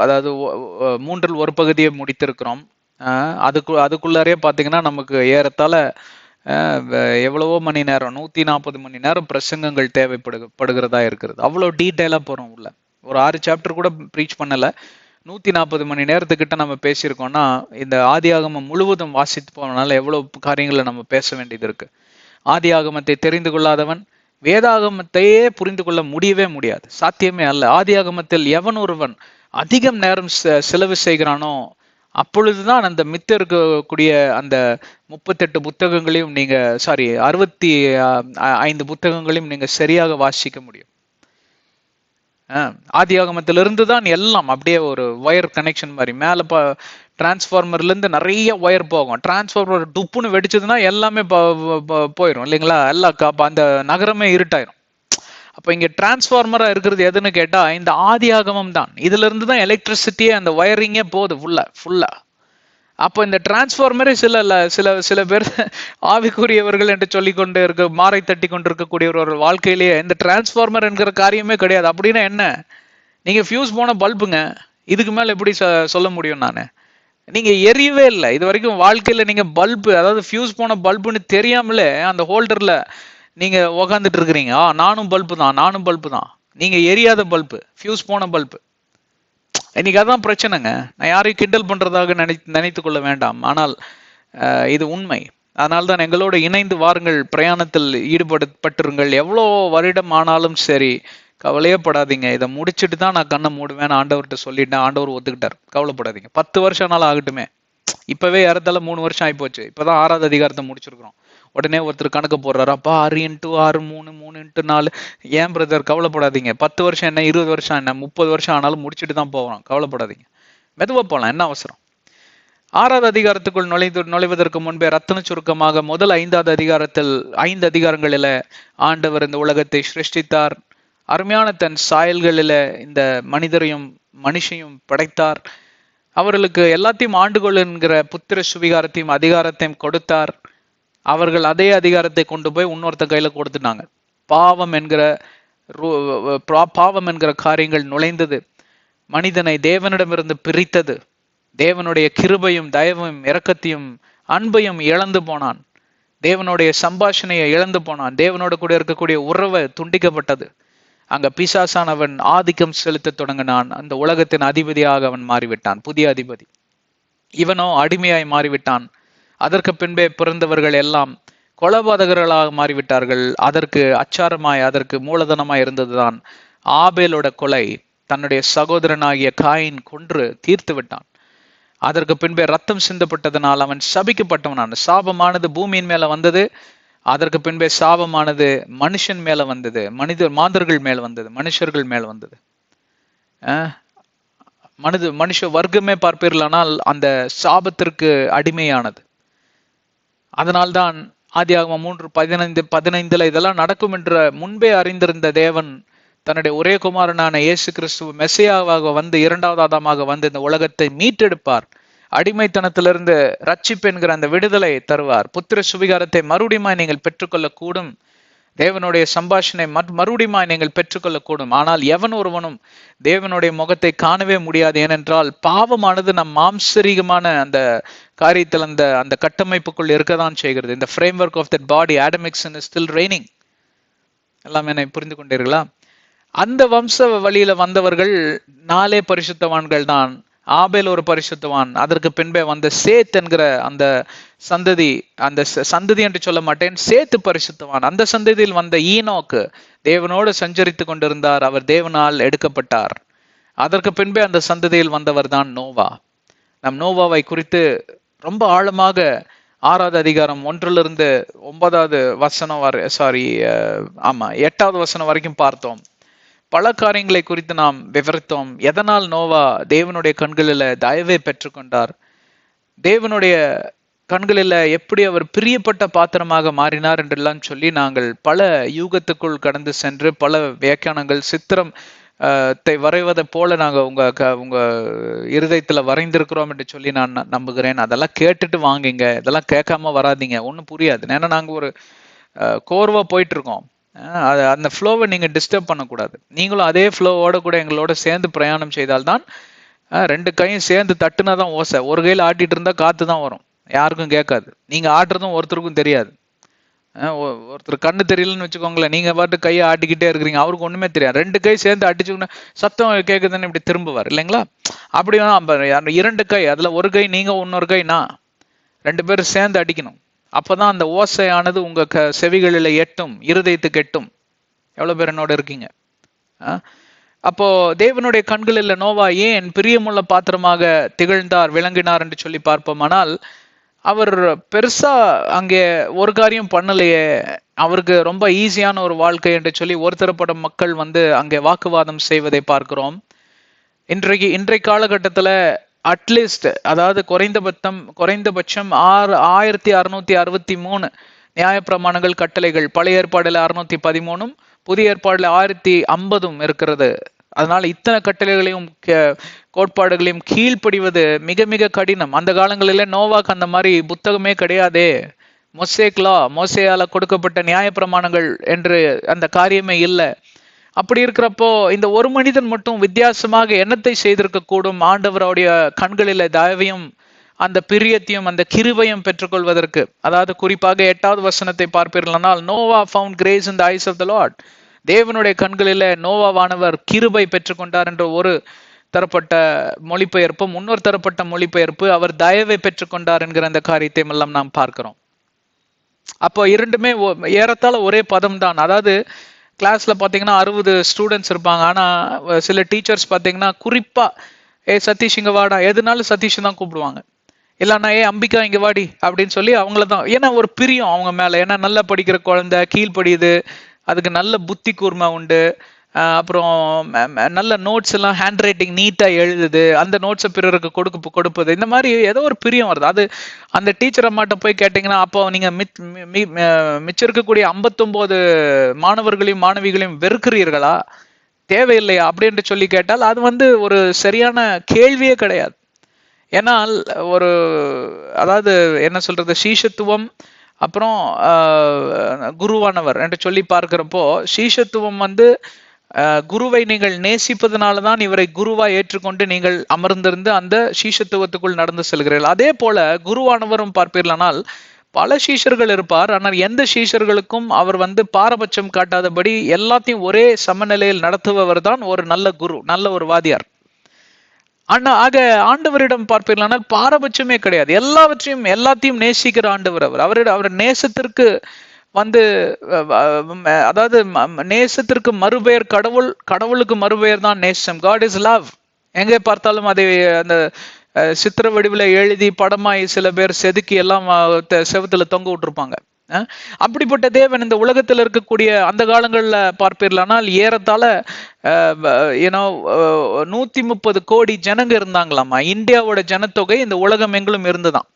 அதாவது 3/1 பகுதியை முடித்திருக்கிறோம். அதுக்குள்ளாரே பார்த்தீங்கன்னா நமக்கு ஏறத்தாழ எவ்வளவோ மணி நேரம், 140 மணி நேரம் பிரசங்கங்கள் தேவைப்படுகிறதா இருக்கிறது. அவ்வளோ டீட்டெயிலா போறோம் உள்ள. ஒரு 6 சாப்டர் கூட ப்ரீச் பண்ணல, 140 மணி நேரத்துக்கிட்ட நம்ம பேசியிருக்கோம்னா, இந்த ஆதியாகமம் முழுவதும் வாசித்து போனனால எவ்வளவு காரியங்களை நம்ம பேச வேண்டியது இருக்கு. ஆதியாகமத்தை தெரிந்து கொள்ளாதவன் வேதாகமத்தையே புரிந்து கொள்ள முடியவே முடியாது, சாத்தியமே அல்ல. ஆதியாகமத்தில் எவன் ஒருவன் அதிகம் நேரம் செலவு செய்கிறானோ அப்பொழுதுதான் அந்த மித்த இருக்கக்கூடிய அந்த 38 புத்தகங்களையும் நீங்க 65 புத்தகங்களையும் நீங்க சரியாக வாசிக்க முடியும். ஆதியாகமத்திலிருந்து தான் எல்லாம் அப்படியே ஒரு ஒயர் கனெக்ஷன் மாதிரி மேல டிரான்ஸ்ஃபார்மர்ல இருந்து நிறைய ஒயர் போகும். டிரான்ஸ்ஃபார்மர் டுப்புன்னு வெடிச்சதுன்னா எல்லாமே போயிடும் இல்லைங்களா, எல்லாம் அந்த நகரமே இருட்டாயிரும். அப்ப இங்க டிரான்ஸ்ஃபார்மரா இருக்கிறது எதுன்னு கேட்டா இந்த ஆதியாகமம் தான். இதுல இருந்து தான் எலக்ட்ரிசிட்டியே, அந்த ஒயரிங்கே போகுது ஃபுல்லா. அப்போ இந்த டிரான்ஸ்ஃபார்மரே சில பேர் ஆவிக்குரியவர்கள் என்று சொல்லிக்கொண்டு இருக்க, மாறை தட்டி கொண்டு இருக்கக்கூடியவர்கள் வாழ்க்கையிலேயே இந்த டிரான்ஸ்ஃபார்மர் என்கிற காரியமே கிடையாது. அப்படின்னா என்ன? நீங்க ஃபியூஸ் போன பல்புங்க, இதுக்கு மேல எப்படி சொல்ல முடியும் நானு? நீங்க எரியவே இல்லை இது வரைக்கும் வாழ்க்கையில. நீங்க பல்பு, அதாவது ஃபியூஸ் போன பல்புன்னு தெரியாமலே அந்த ஹோல்டர்ல நீங்க உக்காந்துட்டு இருக்கிறீங்க. நானும் பல்பு தான். நீங்க எரியாத பல்பு, ஃபியூஸ் போன பல்பு. இன்னைக்கு அதான் பிரச்சனைங்க. நான் யாரையும் கிண்டல் பண்றதாக நினைத்து கொள்ள வேண்டாம், ஆனால் இது உண்மை. அதனால்தான் எங்களோட இணைந்து வாருங்கள், பிரயாணத்தில் ஈடுபட்டிருங்கள். எவ்வளோ வருடம் ஆனாலும் சரி, கவலையே படாதீங்க. இதை முடிச்சுட்டு தான் நான் கண்ணை மூடுவேன் ஆண்டவர்கிட்ட சொல்லிட்டேன். ஆண்டவர் ஒத்துக்கிட்டார், கவலைப்படாதீங்க. 10 வருஷம் ஆனாலும் ஆகட்டுமே. இப்பவே ஏறத்தால 3 வருஷம் ஆயிப்போச்சு. இப்பதான் 6வது அதிகாரத்தை முடிச்சிருக்கிறோம். உடனே ஒருத்தர் கணக்கு போடுறாரு, அப்பா 6 × 6 3 3 × 4. ஏன் பிரதர்? கவலைப்படாதீங்க. 10 வருஷம் என்ன, 20 வருஷம் என்ன, 30 வருஷம் ஆனாலும் முடிச்சுட்டு தான் போவோம். கவலைப்படாதீங்க, மெதுவா போலாம், என்ன அவசரம். 6வது அதிகாரத்துக்குள் நுழைவதற்கு முன்பே ரத்தன சுருக்கமாக முதல் 5வது அதிகாரத்தில் 5 அதிகாரங்களில ஆண்டவர் இந்த உலகத்தை சிருஷ்டித்தார். அருமையான தன் சாயல்களில இந்த மனிதரையும் மனுஷையும் படைத்தார். அவர்களுக்கு எல்லாத்தையும் ஆண்டுகொள் என்கிற புத்திர சுவிகாரத்தையும் அதிகாரத்தையும் கொடுத்தார். அவர்கள் அதே அதிகாரத்தை கொண்டு போய் இன்னொருத்த கையில கொடுத்துட்டாங்க. பாவம் என்கிற காரியங்கள் நுழைந்தது, மனிதனை தேவனிடமிருந்து பிரித்தது. தேவனுடைய கிருபையும் தயவும் இரக்கத்தையும் அன்பையும் இழந்து போனான். தேவனுடைய சம்பாஷணையை இழந்து போனான். தேவனோட கூட இருக்கக்கூடிய உறவை துண்டிக்கப்பட்டது. அங்க பிசாசானவன் ஆதிக்கம் செலுத்த தொடங்கினான். அந்த உலகத்தின் அதிபதியாக அவன் மாறிவிட்டான், புதிய அதிபதி. இவனோ அடிமையாய் மாறிவிட்டான். அதற்கு பின்பே பிறந்தவர்கள் எல்லாம் கொலைபாதகர்களாக மாறிவிட்டார்கள். அதற்கு அச்சாரமாய், அதற்கு மூலதனமாய் இருந்ததுதான் ஆபேலோட கொலை. தன்னுடைய சகோதரனாகிய காயின் கொன்று தீர்த்து விட்டான். அதற்கு பின்பே ரத்தம் சிந்தப்பட்டதனால் அவன் சபிக்கப்பட்டவனான். சாபமானது பூமியின் மேல வந்தது. அதற்கு பின்பே சாபமானது மனுஷன் மேல வந்தது, மாந்தர்கள் மேல வந்தது, மனுஷர்கள் மேல வந்தது. மனுஷ வர்க்கமே பார்ப்பீர்களானால் அந்த சாபத்திற்கு அடிமையானது. அதனால்தான் ஆதியாகமம் 3:15 இதெல்லாம் நடக்கும் என்ற முன்பே அறிந்திருந்த தேவன் தன்னுடைய ஒரே குமாரனான இயேசு கிறிஸ்து மெசியாவாக வந்து 2வது ஆதாமாக வந்து இந்த உலகத்தை மீட்டெடுப்பார். அடிமைத்தனத்திலிருந்து ரட்சிப்பு என்கிற அந்த விடுதலை தருவார். புத்திர சுவிகாரத்தை மறுபடியுமாய் நீங்கள் பெற்றுக்கொள்ளக்கூடும். தேவனுடைய சம்பாஷணை மறுபடியுமாய் நீங்கள் பெற்றுக்கொள்ளக்கூடும். ஆனால் எவன் ஒருவனும் தேவனுடைய முகத்தை காணவே முடியாது. ஏனென்றால் பாவமானது நம் மாம்சரீகமான அந்த காரியத்தில் அந்த கட்டமைப்புக்குள் இருக்கதான் செய்கிறது. இந்த framework of that body, atomic sin is still reigning. எல்லாமே என்னை புரிந்து கொண்டீர்களா? அந்த வம்ச வழியில வந்தவர்கள் 4 பரிசுத்தவான்கள் தான். ஆபேல் ஒரு பரிசுத்தவான். அதற்கு பின்பே வந்த சேத் என்கிற அந்த சந்ததி, அந்த சந்ததி என்று சொல்ல மாட்டேன், சேத்து பரிசுத்தவான். அந்த சந்ததியில் வந்த ஈனோக்கு தேவனோடு சஞ்சரித்து கொண்டிருந்தார். அவர் தேவனால் எடுக்கப்பட்டார். அதற்கு பின்பே அந்த சந்ததியில் வந்தவர் தான் நோவா. நம் நோவாவை குறித்து ரொம்ப ஆழமாக 6வது அதிகாரம் 1 - 9வது வசனம் 8வது வசனம் வரைக்கும் பார்த்தோம். பல காரியங்களை குறித்து நாம் விவரித்தோம். எதனால் நோவா தேவனுடைய கண்களில் தயவை பெற்றுக்கொண்டார், தேவனுடைய கண்களில் எப்படி அவர் பிரியப்பட்ட பாத்திரமாக மாறினார் என்றெல்லாம் சொல்லி நாங்கள் பல யூகத்துக்குள் கடந்து சென்று பல வியாக்கியானங்கள், சித்திரம் வரைவதை போல நாங்கள் உங்க இருதயத்துல வரைந்திருக்கிறோம் என்று சொல்லி நான் நம்புகிறேன். அதெல்லாம் கேட்டுட்டு வாங்கிங்க, இதெல்லாம் கேட்காம வராதிங்க, ஒன்றும் புரியாது. ஏன்னா நாங்க ஒரு கோர்வா போயிட்டு இருக்கோம். அந்த ஃப்ளோவை நீங்க டிஸ்டர்ப் பண்ணக்கூடாது. நீங்களும் அதே ஃப்ளோவோட கூட எங்களோட சேர்ந்து பிரயாணம் செய்தால்தான் 2 கையும் சேர்ந்து தட்டுனாதான் ஓசை. ஒரு கையில் ஆட்டிட்டு இருந்தா காத்து தான் வரும், யாருக்கும் கேட்காது. நீங்க ஆட்டுறதும் ஒருத்தருக்கும் தெரியாது. ஒருத்தர் கண்ணு தெரியலன்னு வச்சுக்கோங்களேன், நீங்க பாட்டு கையை ஆட்டிக்கிட்டே இருக்கிறீங்க, அவருக்கு ஒண்ணுமே தெரியாது. 2 கை சேர்ந்து அடிச்சுக்கணும், சத்தம் கேக்குதுன்னு இப்படி திரும்புவார் இல்லைங்களா? அப்படி 2 கை, அதுல ஒரு கை நீங்க, இன்னொரு கை நான், 2 பேரும் சேர்ந்து அடிக்கணும். அப்பதான் அந்த ஓசையானது உங்க செவிகளில எட்டும், இருதயத்துக்கு எட்டும். எவ்வளவு பேர் என்னோட இருக்கீங்க? அப்போ தேவனுடைய கண்களில் நோவா ஏன் பிரியமுள்ள பாத்திரமாக திகழ்ந்தார், விளங்கினார் என்று சொல்லி பார்ப்போமானால், அவர் பெருசா அங்கே ஒரு காரியம் பண்ணலையே, அவருக்கு ரொம்ப ஈஸியான ஒரு வாழ்க்கை என்று சொல்லி ஒரு தரப்படும் மக்கள் அங்கே வாக்குவாதம் செய்வதை பார்க்கிறோம். இன்றைய காலகட்டத்துல அட்லீஸ்ட், அதாவது குறைந்தபட்சம் 1663 நியாயப்பிரமாணங்கள், கட்டளைகள், பழைய ஏற்பாடுல 613, புதிய ஏற்பாடுல 1050 இருக்கிறது. அதனால இத்தனை கட்டளைகளையும் கோட்பாடுகளையும் கீழ்ப்படிவது மிக மிக கடினம். அந்த காலங்களில நோவாக்கு அந்த மாதிரி புத்தகமே கிடையாதே. மோசேயால கொடுக்கப்பட்ட நியாயப்பிரமாணங்கள் என்று அந்த காரியமே இல்லை. அப்படி இருக்கிறப்போ இந்த ஒரு மனிதன் மட்டும் வித்தியாசமாக என்னத்தை செய்திருக்க கூடும்? ஆண்டவருடைய கண்களில தயவையும் அந்த பிரியத்தையும் அந்த கிருபையும் பெற்றுக்கொள்வதற்கு. அதாவது குறிப்பாக 8வது வசனத்தை பார்ப்பீர்களானால், Noah found grace in the eyes of the Lord. தேவனுடைய கண்களில நோவாவானவர் கிருபை பெற்றுக்கொண்டார் என்ற ஒரு தரப்பட்ட மொழிபெயர்ப்பும், இன்னொரு தரப்பட்ட மொழிபெயர்ப்பு அவர் தயவை பெற்றுக்கொண்டார் என்கிற அந்த காரியத்தை எல்லாம் நாம் பார்க்கிறோம். அப்போ இரண்டுமே ஏறத்தாழ ஒரே பதம் தான். அதாவது கிளாஸ்ல பாத்தீங்கன்னா 60 ஸ்டூடெண்ட்ஸ் இருப்பாங்க. ஆனா சில டீச்சர்ஸ் பாத்தீங்கன்னா குறிப்பா சதீஷ் இங்க வாடா, எதுனாலும் சதீஷ் தான் கூப்பிடுவாங்க. இல்லைன்னா அம்பிகா இங்க வாடி அப்படின்னு சொல்லி அவங்களதான். ஏன்னா ஒரு பிரியம் அவங்க மேல. ஏன்னா நல்லா படிக்கிற குழந்தை, கீழ்படியுது, அதுக்கு நல்ல புத்தி கூர்மை உண்டு, அப்புறம் நல்ல நோட்ஸ் எல்லாம் ஹேண்ட் ரைட்டிங் நீட்டா எழுதுது, அந்த நோட்ஸை பிறருக்கு கொடுப்பது, இந்த மாதிரி ஏதோ ஒரு பிரியம் வருது. அது அந்த டீச்சர் அம்மாட்ட போய் கேட்டீங்கன்னா, அப்போ நீங்க மிச்சம் இருக்கக்கூடிய 59 மாணவர்களையும் மாணவிகளையும் வெறுக்கிறீர்களா, தேவையில்லையா அப்படின்னு சொல்லி கேட்டால் அது ஒரு சரியான கேள்வியே கிடையாது. ஏன்னால் அதாவது என்ன சொல்றது, சீஷத்துவம் அப்புறம் குருவானவர் என்று சொல்லி பார்க்கிறப்போ, சீஷத்துவம் குருவை நீங்கள் நேசிப்பதனாலதான் இவரை குருவா ஏற்றுக்கொண்டு நீங்கள் அமர்ந்திருந்து அந்த சீஷத்துவத்துக்குள் நடந்து செல்கிறீர்கள். அதே போல குருவானவரும் பார்ப்பீர்களானால் பல சீஷர்கள் இருப்பார். ஆனால் எந்த சீஷர்களுக்கும் அவர் பாரபட்சம் காட்டாதபடி எல்லாத்தையும் ஒரே சமநிலையில் நடத்துபவர் தான் ஒரு நல்ல குரு, நல்ல ஒரு வாதியார். ஆக ஆண்டவரிடம் பார்ப்பீர்களானால் பாரபட்சமே கிடையாது. எல்லாத்தையும் நேசிக்கிற ஆண்டவர் அவர் நேசத்திற்கு அதாவது நேசத்திற்கு மறுபெயர் கடவுளுக்கு மறுபெயர் தான் நேசம். God is love. எங்கே பார்த்தாலும் அதை அந்த சித்திர வடிவில் எழுதி படமாய் சில பேர் செதுக்கி எல்லாம் செவத்துல தொங்க விட்டுருப்பாங்க. அப்படிப்பட்ட தேவன் இந்த உலகத்தில் இருக்கக்கூடிய அந்த காலங்கள்ல பார்ப்பீர்களானால் ஏறத்தாழ 130 கோடி ஜனங்க இருந்தாங்களாமா. இந்தியாவோட ஜனத்தொகை இந்த உலகம் எங்களும் இருந்துதான்.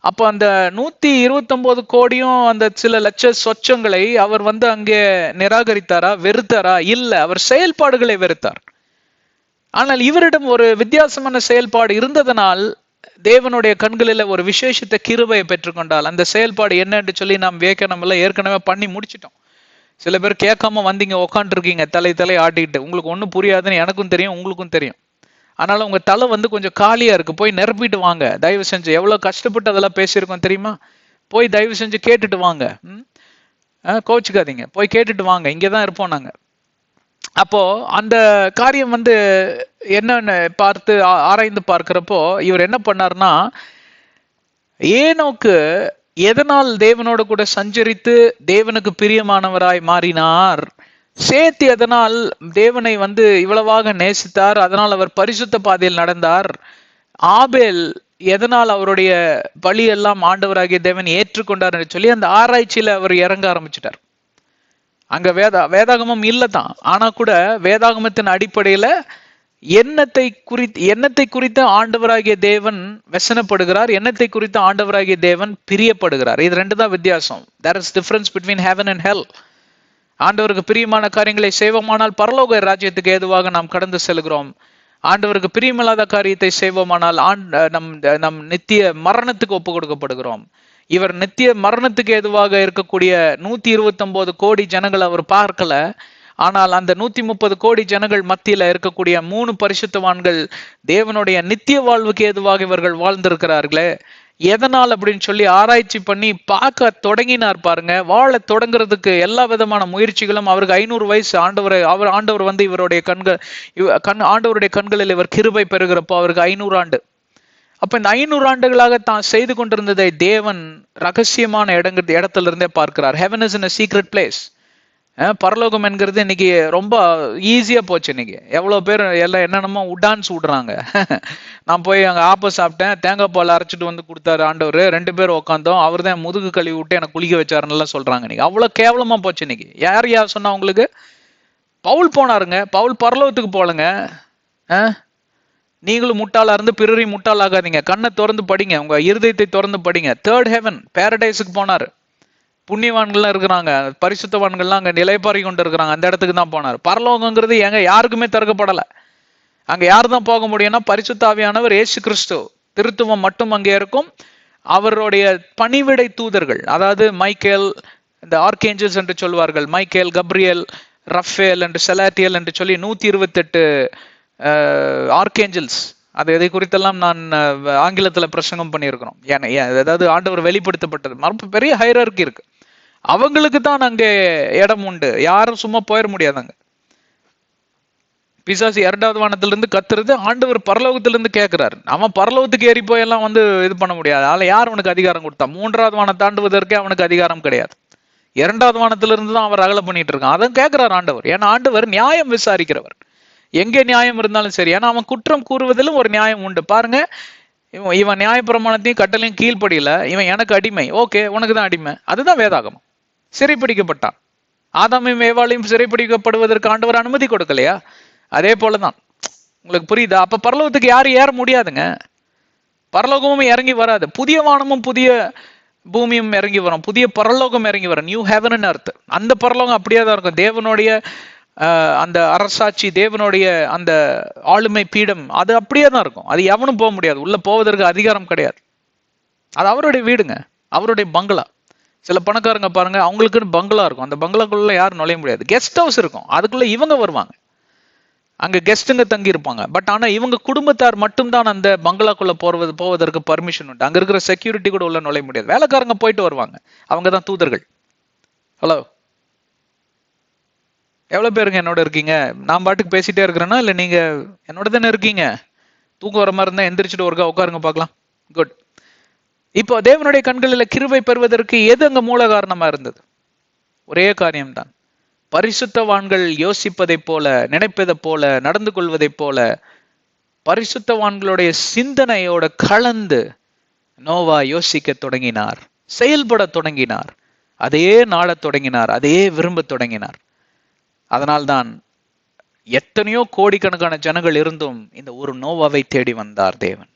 அப்போ அந்த 129 கோடியும் அந்த சில லட்ச சொச்சங்களை அவர் அங்கே நிராகரித்தாரா, வெறுத்தாரா? இல்ல, அவர் செயல்பாடுகளை வெறுத்தார். ஆனால் இவரிடம் ஒரு வித்தியாசமான செயல்பாடு இருந்ததனால் தேவனுடைய கண்களில் ஒரு விசேஷித்த கிருபையை பெற்றுக்கொண்டால், அந்த செயல்பாடு என்னன்னு சொல்லி நாம் வியக்கணும்ல, ஏற்கனவே பண்ணி முடிச்சிட்டோம். சில பேர் கேட்காம வந்தீங்க, உக்காண்டிருக்கீங்க தலை ஆட்டிக்கிட்டு. உங்களுக்கு ஒன்றும் புரியாதுன்னு எனக்கும் தெரியும், உங்களுக்கும் தெரியும். அதனால உங்க தலை கொஞ்சம் காலியா இருக்கு, போய் நிரப்பிட்டு வாங்க தயவு செஞ்சு. எவ்வளவு கஷ்டப்பட்டு அதெல்லாம் பேசியிருக்கோம் தெரியுமா? போய் தயவு செஞ்சு கேட்டுட்டு வாங்க. கோச்சுக்காதீங்க, போய் கேட்டுட்டு வாங்க, இங்கதான் இருப்போம் நாங்க. அப்போ அந்த காரியம் என்னன்னு பார்த்து ஆராய்ந்து பார்க்கிறப்போ இவர் என்ன பண்ணார்னா, ஏனோக்கு எதனால் தேவனோட கூட சஞ்சரித்து தேவனுக்கு பிரியமானவராய் மாறினார், சேத்தி அதனால் தேவனை இவ்வளவாக நேசித்தார், அதனால் அவர் பரிசுத்த பாதையில் நடந்தார். ஆபேல் எதனால் அவருடைய பலியெல்லாம் ஆண்டவராகிய தேவன் ஏற்றுக்கொண்டார் என்று சொல்லி அந்த ஆராய்ச்சியில அவர் இறங்க ஆரம்பிச்சிட்டார். அங்க வேதாகமம் இல்லதான், ஆனா கூட வேதாகமத்தின் அடிப்படையில எண்ணத்தை குறித்து ஆண்டவராகிய தேவன் வசனப்படுகிறார், எண்ணத்தை குறித்து ஆண்டவராகிய தேவன் பிரியப்படுகிறார். இது ரெண்டு தான் வித்தியாசம். There is difference between heaven and hell. ஆண்டவருக்கு பிரியமான காரியங்களை செய்வோமானால் பரலோக ராஜ்யத்துக்கு ஏதுவாக நாம் கடந்து செல்கிறோம். ஆண்டவருக்கு பிரியமில்லாத காரியத்தை செய்வோமானால் நம் நித்திய மரணத்துக்கு ஒப்பு கொடுக்கப்படுகிறோம். இவர் நித்திய மரணத்துக்கு ஏதுவாக இருக்கக்கூடிய 129 கோடி ஜனங்கள் அவர் பார்க்கல. ஆனால் அந்த 130 கோடி ஜனங்கள் மத்தியில இருக்கக்கூடிய 3 பரிசுத்தவான்கள் தேவனுடைய நித்திய வாழ்வுக்கு ஏதுவாக இவர்கள் வாழ்ந்திருக்கிறார்களே. எதனால் அப்படின்னு சொல்லி ஆராய்ச்சி பண்ணி பார்க்க தொடங்கினார் பாருங்க. வாழ தொடங்குறதுக்கு எல்லா விதமான முயற்சிகளும். அவருக்கு 500 வயசு. ஆண்டவர் வந்து இவருடைய ஆண்டவருடைய கண்களில் இவர் கிருபை பெறுகிறப்போ அவருக்கு 500 ஆண்டு. அப்ப இந்த 500 ஆண்டுகளாக தான் செய்து கொண்டிருந்ததை தேவன் ரகசியமான இடத்துல இருந்தே பார்க்கிறார். Heaven is in a secret place. பரலோகம் என்கிறது இன்னைக்கு ரொம்ப ஈஸியா போச்சு. இன்னைக்கு எவ்வளவு பேர் எல்லாம் என்னென்னமோ உடான்ஸ் விடுறாங்க. நான் போய் அங்க ஆப்ப சாப்பிட்டேன், தேங்காய் பால் அரைச்சிட்டு வந்து கொடுத்தாரு ஆண்டவர், 2 பேர் உட்காந்தோம், அவர் தான் முதுகு கழுவி விட்டு எனக்கு குளிக்க வச்சாருன்னு சொல்றாங்க. இன்னைக்கு அவ்வளவு கேவலமா போச்சு. இன்னைக்கு யார் சொன்னா உங்களுக்கு? பவுல் போனாருங்க. பவுல் பரலோகத்துக்கு போலங்க. நீங்களும் முட்டாளா இருந்து பிறரையும் முட்டாளாகாதீங்க. கண்ணை திறந்து படிங்க, உங்க இருதயத்தை திறந்து படிங்க. 3rd ஹெவன் பேரடைஸுக்கு போனாரு. புண்ணியவான்கள்லாம் இருக்கிறாங்க, பரிசுத்தவான்கள்லாம் அங்க நிலைப்பாறை கொண்டு இருக்கிறாங்க, அந்த இடத்துக்கு தான் போனார். பரலோகங்கிறது எங்க யாருக்குமே திறக்கப்படலை. அங்க யாரு தான் போக முடியும்னா பரிசுத்த ஆவியானவர் இயேசு கிறிஸ்து. திருத்துவம் மட்டும் அங்கே இருக்கும். அவருடைய பணிவிடை தூதர்கள், அதாவது மைக்கேல், இந்த ஆர்கேஞ்சல்ஸ் என்று சொல்வார்கள், மைக்கேல், கப்ரியல், ரஃபேல் என்று செலாட்டியல் என்று சொல்லி 128 ஆர்கேஞ்சல்ஸ். அது இதை குறித்தெல்லாம் நான் ஆங்கிலத்துல பிரசங்கம் பண்ணியிருக்கிறோம். அதாவது ஆண்டவர் வெளிப்படுத்தப்பட்டது பெரிய ஹைரார்கி இருக்கு. அவங்களுக்கு தான் அங்கே இடம் உண்டு. யாரும் சும்மா போயிட முடியாதாங்க. பிசாசு 2வது வானத்திலிருந்து கத்துறது, ஆண்டவர் பரலோகத்திலிருந்து கேட்கிறாரு. அவன் பரலோகத்துக்கு ஏறி போயெல்லாம் வந்து இது பண்ண முடியாது. அதில் யார் அவனுக்கு அதிகாரம் கொடுத்தா? 3வது வானம் தாண்டுவதற்கே அவனுக்கு அதிகாரம் கிடையாது. 2வது வானத்திலிருந்து தான் அவர் அகல பண்ணிட்டு இருக்கான். அதான் கேட்கிறார் ஆண்டவர். ஏன்னா ஆண்டவர் நியாயம் விசாரிக்கிறவர். எங்கே நியாயம் இருந்தாலும் சரி. ஏன்னா அவன் குற்றம் கூறுவதிலும் ஒரு நியாயம் உண்டு. பாருங்க, இவன் நியாயப்பிரமாணத்தையும் கட்டளையும் கீழ்ப்படியில, இவன் எனக்கு அடிமை. ஓகே, உனக்கு தான் அடிமை. அதுதான் வேதாகமம். சிறைப்பிடிக்கப்பட்டான். ஆதாமையும் ஏவாளையும் சிறைப்பிடிக்கப்படுவதற்கு ஆண்டவர் அனுமதி கொடுக்கலையா? அதே போலதான். உங்களுக்கு புரியுதா? அப்ப பரலோகத்துக்கு யாரும் ஏற முடியாதுங்க. பரலோகமும் இறங்கி வராது. புதிய வானமும் புதிய பூமியும் இறங்கி வரும். புதிய பரலோகம் இறங்கி வரும். New heaven and earth. அந்த பரலோகம் அப்படியே தான் இருக்கும். தேவனுடைய அந்த அரசாட்சி, தேவனுடைய அந்த ஆளுமை பீடம், அது அப்படியே தான் இருக்கும். அது எவனும் போக முடியாது. உள்ள போவதற்கு அதிகாரம் கிடையாது. அது அவருடைய வீடுங்க, அவருடைய பங்களா. சில பணக்காரங்க பாருங்க, அவங்களுக்குன்னு பங்களா இருக்கும். அந்த பங்களாக்குள்ள யாரும் நுழைய முடியாது. கெஸ்ட் ஹவுஸ் இருக்கும், அதுக்குள்ள இவங்க வருவாங்க. அங்க கெஸ்ட்டுங்க தங்கி இருப்பாங்க. பட் ஆனா இவங்க குடும்பத்தார் மட்டும்தான் அந்த பங்களாக்குள்ள போவதற்கு பர்மிஷன் உண்டு. அங்க இருக்கிற செக்யூரிட்டி கூட உள்ள நுழைய முடியாது. வேலைக்காரங்க போயிட்டு வருவாங்க. அவங்க தான் தூதர்கள். ஹலோ, எவ்வளவு பேருங்க என்னோட இருக்கீங்க? நான் பாட்டுக்கு பேசிட்டே இருக்கிறேன்னா இல்ல நீங்க என்னோட தானே இருக்கீங்க? தூக்கம் வர மாதிரி இருந்தா எந்திரிச்சிட்டு ஒருக்கா உட்காருங்க பார்க்கலாம். குட். இப்போ தேவனுடைய கண்களில் கிருபை பெறுவதற்கு எது அங்க மூல காரணமா இருந்தது? ஒரே காரியம்தான். பரிசுத்தவான்கள் யோசிப்பதை போல, நினைப்பதை போல, நடந்து கொள்வதை போல, பரிசுத்தவான்களுடைய சிந்தனையோட கலந்து நோவா யோசிக்க தொடங்கினார், செயல்பட தொடங்கினார், அதையே நாடத் தொடங்கினார், அதையே விரும்ப தொடங்கினார். அதனால்தான் எத்தனையோ கோடிக்கணக்கான ஜனங்கள் இருந்தும் இந்த ஒரு நோவாவை தேடி வந்தார் தேவன்.